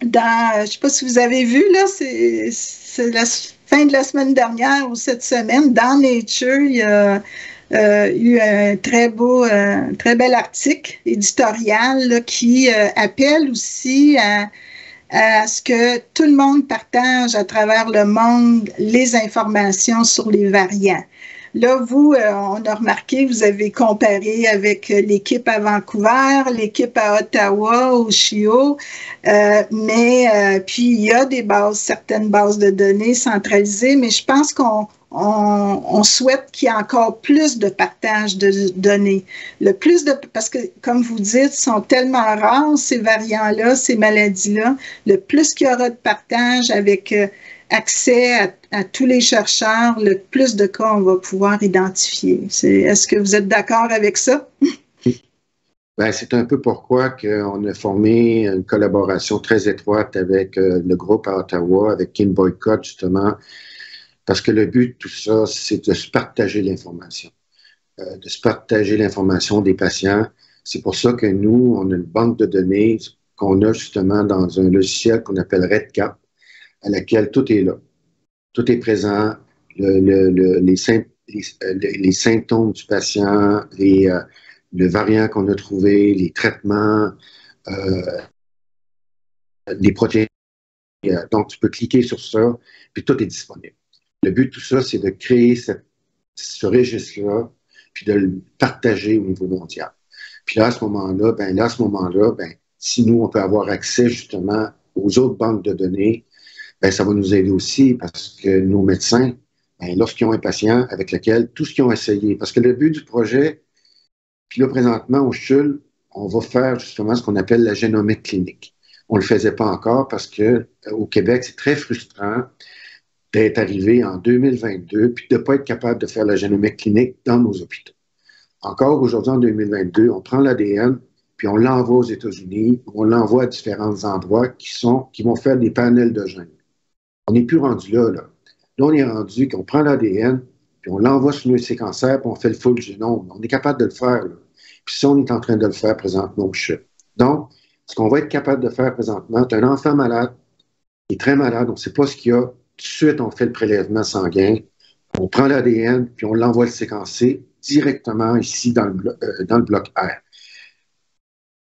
je ne sais pas si vous avez vu, là, c'est la fin de la semaine dernière ou cette semaine, dans Nature, il y a eu un très bel article éditorial là, qui appelle aussi à ce que tout le monde partage à travers le monde les informations sur les variants. Là, vous, on a remarqué, vous avez comparé avec l'équipe à Vancouver, l'équipe à Ottawa, au CHIO, mais puis il y a certaines bases de données centralisées, mais je pense qu'on on souhaite qu'il y ait encore plus de partage de données. Parce que, comme vous dites, sont tellement rares, ces variants-là, ces maladies-là. Le plus qu'il y aura de partage avec accès à tous les chercheurs, le plus de cas on va pouvoir identifier. Est-ce que vous êtes d'accord avec ça? Ben, c'est un peu pourquoi on a formé une collaboration très étroite avec le groupe à Ottawa, avec Kim Boycott, justement, parce que le but de tout ça, c'est de se partager l'information, des patients. C'est pour ça que nous, on a une banque de données qu'on a justement dans un logiciel qu'on appelle REDCap, à laquelle tout est là. Tout est présent, les symptômes du patient, le variant qu'on a trouvé, les traitements, les protéines. Donc, tu peux cliquer sur ça, puis tout est disponible. Le but de tout ça, c'est de créer ce registre-là, puis de le partager au niveau mondial. Puis là, à ce moment-là, si nous, on peut avoir accès justement aux autres banques de données, ben, ça va nous aider aussi parce que nos médecins, ben, lorsqu'ils ont un patient avec lequel tout ce qu'ils ont essayé, parce que le but du projet, puis là, présentement, au CHUL, on va faire justement ce qu'on appelle la génomique clinique. On ne le faisait pas encore parce que au Québec, c'est très frustrant d'être arrivé en 2022 puis de ne pas être capable de faire la génomique clinique dans nos hôpitaux. Encore aujourd'hui, en 2022, on prend l'ADN puis on l'envoie aux États-Unis, on l'envoie à différents endroits qui vont faire des panels de gènes. On n'est plus rendu là. Là, on est rendu qu'on prend l'ADN puis on l'envoie sur un séquenceur puis on fait le full génome. On est capable de le faire. Là. Puis ça, on est en train de le faire présentement au CHUL. Donc, ce qu'on va être capable de faire présentement, c'est un enfant malade, qui est très malade, on ne sait pas ce qu'il y a. Tout de suite, on fait le prélèvement sanguin, on prend l'ADN, puis on l'envoie le séquencer directement ici dans le bloc R.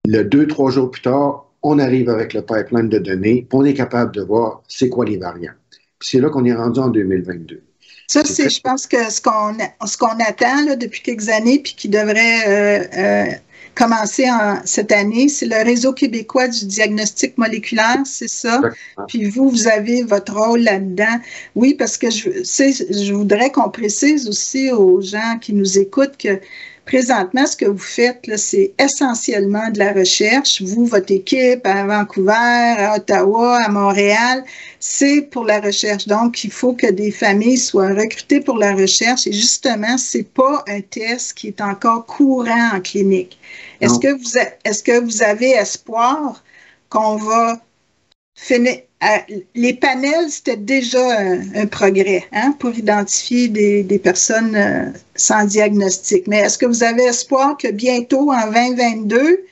Le 2-3 jours plus tard, on arrive avec le pipeline de données, puis on est capable de voir c'est quoi les variants. Puis c'est là qu'on est rendu en 2022. Ça, c'est, je pense que ce qu'on attend là, depuis quelques années, puis qui devrait commencer cette année, c'est le Réseau québécois du diagnostic moléculaire, c'est ça? Exactement. Puis vous avez votre rôle là-dedans. Oui, parce que je voudrais qu'on précise aussi aux gens qui nous écoutent que présentement, ce que vous faites, là, c'est essentiellement de la recherche. Vous, votre équipe à Vancouver, à Ottawa, à Montréal, c'est pour la recherche. Donc, il faut que des familles soient recrutées pour la recherche. Et justement, c'est pas un test qui est encore courant en clinique. Est-ce que vous avez espoir qu'on va finir? Les panels, c'était déjà un progrès pour identifier des personnes sans diagnostic. Mais est-ce que vous avez espoir que bientôt, en 2022,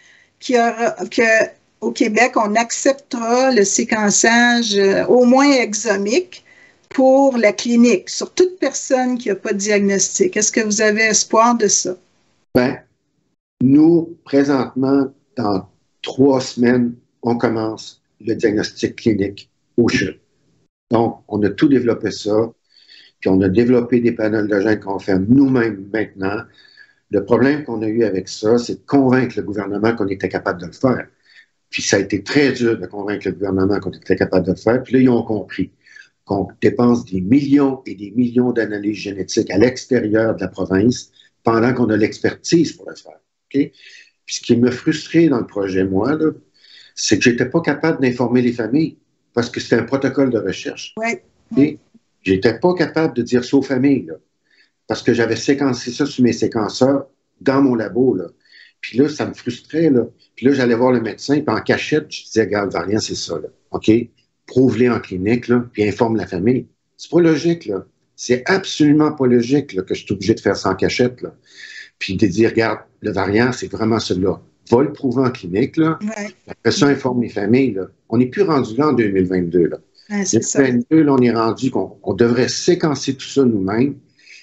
qu'au Québec, on acceptera le séquençage au moins exomique pour la clinique, sur toute personne qui n'a pas de diagnostic? Est-ce que vous avez espoir de ça? Bien, nous, présentement, dans 3 semaines, on commence le diagnostic clinique au CHUL. Donc, on a tout développé ça, puis on a développé des panels de gènes qu'on fait nous-mêmes maintenant. Le problème qu'on a eu avec ça, c'est de convaincre le gouvernement qu'on était capable de le faire. Puis ça a été très dur de convaincre le gouvernement qu'on était capable de le faire. Puis là, ils ont compris qu'on dépense des millions et des millions d'analyses génétiques à l'extérieur de la province pendant qu'on a l'expertise pour le faire. Okay? Puis ce qui me frustrait dans le projet, moi, là, c'est que je n'étais pas capable d'informer les familles parce que c'était un protocole de recherche. Ouais. Et je n'étais pas capable de dire ça aux familles là, parce que j'avais séquencé ça sur mes séquenceurs dans mon labo. Là. Puis là, ça me frustrait. Là. Puis là, j'allais voir le médecin, puis en cachette, je disais, regarde, variant, c'est ça. Là. OK? Prouve-les en clinique, là, puis informe la famille. C'est pas logique, là. C'est absolument pas logique là, que je suis obligé de faire ça en cachette. Là. Puis de dire, regarde, le variant, c'est vraiment celui-là. Va le prouver en clinique, là. Ouais. Après ça, informe les familles, là. On n'est plus rendu là en 2022, là. Ouais, en 2022, là, on est rendu qu'on devrait séquencer tout ça nous-mêmes.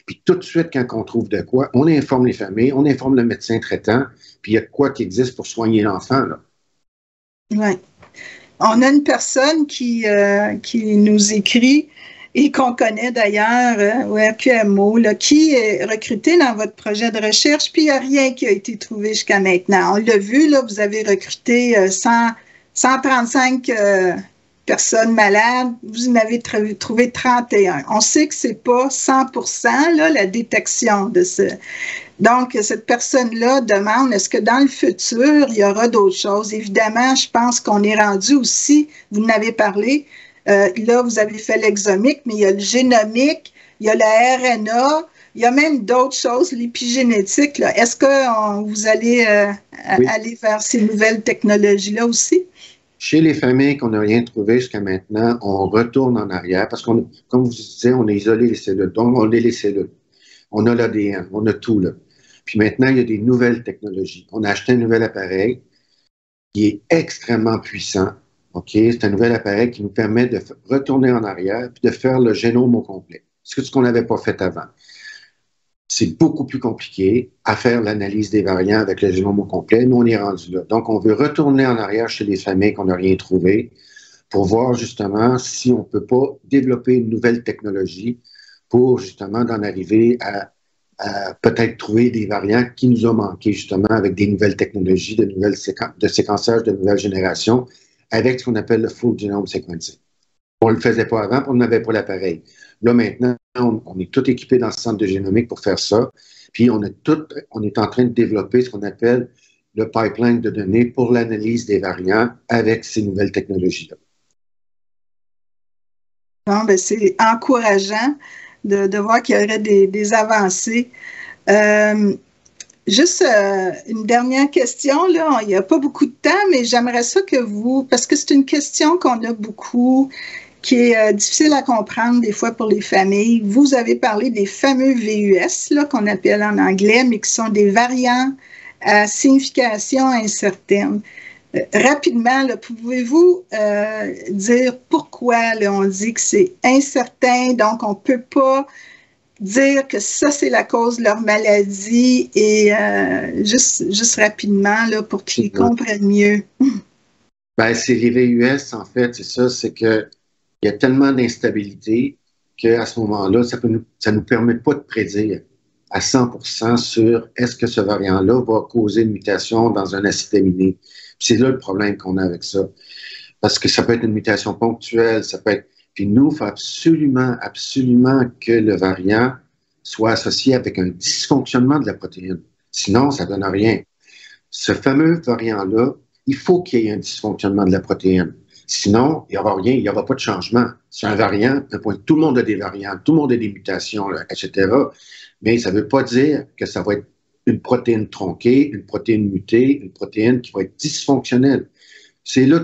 Puis tout de suite, quand on trouve de quoi, on informe les familles, on informe le médecin traitant, puis il y a de quoi qui existe pour soigner l'enfant, là. Oui. On a une personne qui nous écrit et qu'on connaît d'ailleurs au RQMO, là, qui est recruté dans votre projet de recherche, puis il n'y a rien qui a été trouvé jusqu'à maintenant. On l'a vu, là, vous avez recruté 135 personnes malades, vous en avez trouvé 31. On sait que c'est pas 100% là, la détection de ce... Donc, cette personne-là demande, est-ce que dans le futur, il y aura d'autres choses? Évidemment, je pense qu'on est rendu aussi, vous en avez parlé, là, vous avez fait l'exomique, mais il y a le génomique, il y a la RNA, il y a même d'autres choses, l'épigénétique. Est-ce que vous allez aller vers ces nouvelles technologies-là aussi? Chez les familles qu'on n'a rien trouvé jusqu'à maintenant, on retourne en arrière parce qu'on, comme vous disiez, on a isolé les cellules. Donc, on a les cellules. On a l'ADN, on a tout là. Puis maintenant, il y a des nouvelles technologies. On a acheté un nouvel appareil qui est extrêmement puissant. OK? C'est un nouvel appareil qui nous permet de retourner en arrière et de faire le génome au complet. C'est ce qu'on n'avait pas fait avant. C'est beaucoup plus compliqué à faire l'analyse des variants avec le génome au complet. Nous, on est rendu là. Donc, on veut retourner en arrière chez les familles qu'on n'a rien trouvé pour voir justement si on ne peut pas développer une nouvelle technologie pour justement en arriver à peut-être trouver des variants qui nous ont manqué justement avec des nouvelles technologies, de séquençage de nouvelles générations avec ce qu'on appelle le full genome sequencing. On ne le faisait pas avant, on n'avait pas l'appareil. Là, maintenant, on est tout équipé dans le centre de génomique pour faire ça. Puis, on est en train de développer ce qu'on appelle le pipeline de données pour l'analyse des variants avec ces nouvelles technologies-là. Bon, ben, c'est encourageant de voir qu'il y aurait des avancées. Juste une dernière question, là. Il n'y a pas beaucoup de temps, mais j'aimerais ça que vous, parce que c'est une question qu'on a beaucoup, qui est difficile à comprendre des fois pour les familles. Vous avez parlé des fameux VUS, là, qu'on appelle en anglais, mais qui sont des variants à signification incertaine. Rapidement, pouvez-vous dire pourquoi là, on dit que c'est incertain, donc on ne peut pas dire que ça, c'est la cause de leur maladie et juste rapidement là, pour qu'ils comprennent mieux. Ben, c'est les VUS, en fait, c'est ça, c'est que il y a tellement d'instabilité qu'à ce moment-là, ça nous permet pas de prédire à 100% sur est-ce que ce variant-là va causer une mutation dans un acide aminé. C'est là le problème qu'on a avec ça. Parce que ça peut être une mutation ponctuelle, ça peut être... Puis nous, il faut absolument que le variant soit associé avec un dysfonctionnement de la protéine. Sinon, ça donne rien. Ce fameux variant-là, il faut qu'il y ait un dysfonctionnement de la protéine. Sinon, il n'y aura rien, il n'y aura pas de changement. C'est un variant, tout le monde a des variants, tout le monde a des mutations, là, etc. Mais ça ne veut pas dire que ça va être une protéine tronquée, une protéine mutée, une protéine qui va être dysfonctionnelle. C'est là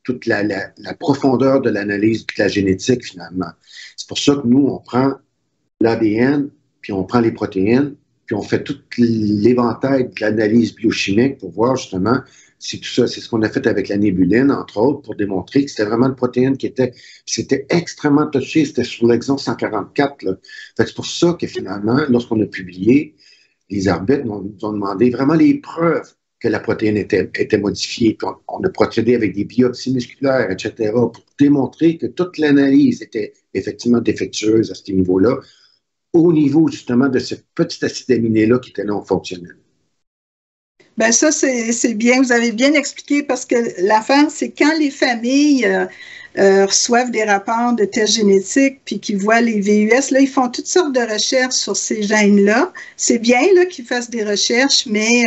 toute la profondeur de l'analyse de la génétique, finalement. C'est pour ça que nous, on prend l'ADN, puis on prend les protéines, puis on fait tout l'éventail de l'analyse biochimique pour voir justement si tout ça, c'est ce qu'on a fait avec la nébuline, entre autres, pour démontrer que c'était vraiment une protéine c'était extrêmement touché, c'était sur l'exon 144. Là. C'est pour ça que finalement, lorsqu'on a publié, les arbitres nous ont demandé vraiment les preuves que la protéine était modifiée. Puis on a procédé avec des biopsies musculaires, etc., pour démontrer que toute l'analyse était effectivement défectueuse à ce niveau-là, au niveau justement de ce petit acide aminé-là qui était non fonctionnel. Bien, ça, c'est bien. Vous avez bien expliqué parce que l'affaire, c'est quand les familles reçoivent des rapports de tests génétiques puis qu'ils voient les VUS, là, ils font toutes sortes de recherches sur ces gènes-là. C'est bien là, qu'ils fassent des recherches, mais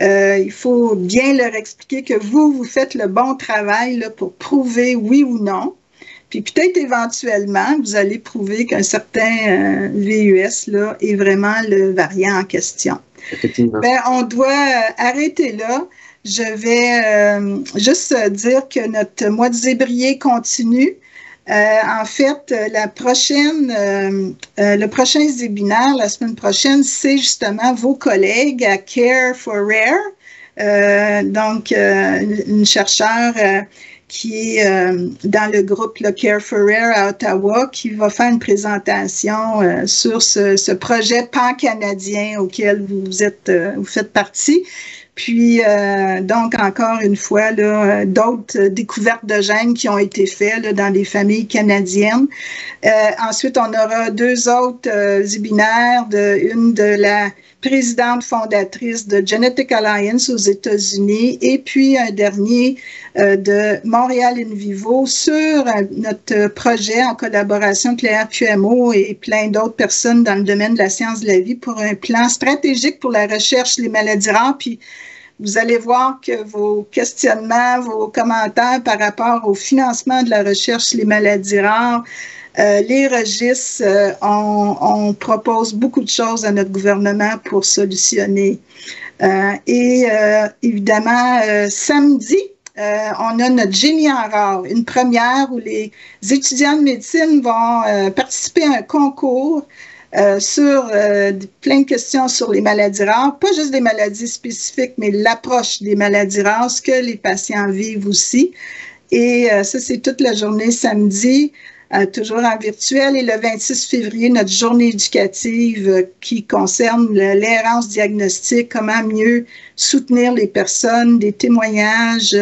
il faut bien leur expliquer que vous faites le bon travail là, pour prouver oui ou non. Puis peut-être éventuellement, vous allez prouver qu'un certain VUS là, est vraiment le variant en question. Effectivement. Ben, on doit arrêter là. Je vais juste dire que notre mois de zébrier continue. En fait, le prochain webinaire, la semaine prochaine, c'est justement vos collègues à Care for Rare. Donc, une chercheure qui est dans le groupe Care for Rare à Ottawa, qui va faire une présentation sur ce projet pan-canadien auquel vous faites partie. Puis, donc, encore une fois, d'autres découvertes de gènes qui ont été faites là, dans les familles canadiennes. Ensuite, on aura deux autres webinaires, une de la présidente fondatrice de Genetic Alliance aux États-Unis et puis un dernier de Montréal In Vivo sur notre projet en collaboration avec le RQMO et plein d'autres personnes dans le domaine de la science de la vie pour un plan stratégique pour la recherche des maladies rares. Puis, vous allez voir que vos questionnements, vos commentaires par rapport au financement de la recherche les maladies rares, les registres, on propose beaucoup de choses à notre gouvernement pour solutionner. Évidemment, samedi, on a notre génie en rare, une première où les étudiants de médecine vont participer à un concours sur plein de questions sur les maladies rares, pas juste des maladies spécifiques, mais l'approche des maladies rares, ce que les patients vivent aussi. Et ça, c'est toute la journée samedi. Toujours en virtuel, et le 26 février, notre journée éducative qui concerne l'errance diagnostique, comment mieux soutenir les personnes, des témoignages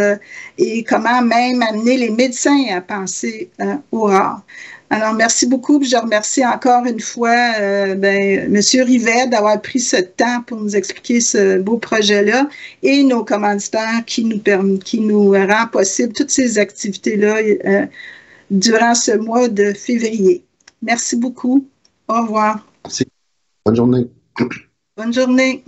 et comment même amener les médecins à penser aux rares. Alors, merci beaucoup. Je remercie encore une fois M. Rivet d'avoir pris ce temps pour nous expliquer ce beau projet-là et nos commanditaires qui nous rend possible toutes ces activités-là durant ce mois de février. Merci beaucoup. Au revoir. Merci. Bonne journée. Bonne journée.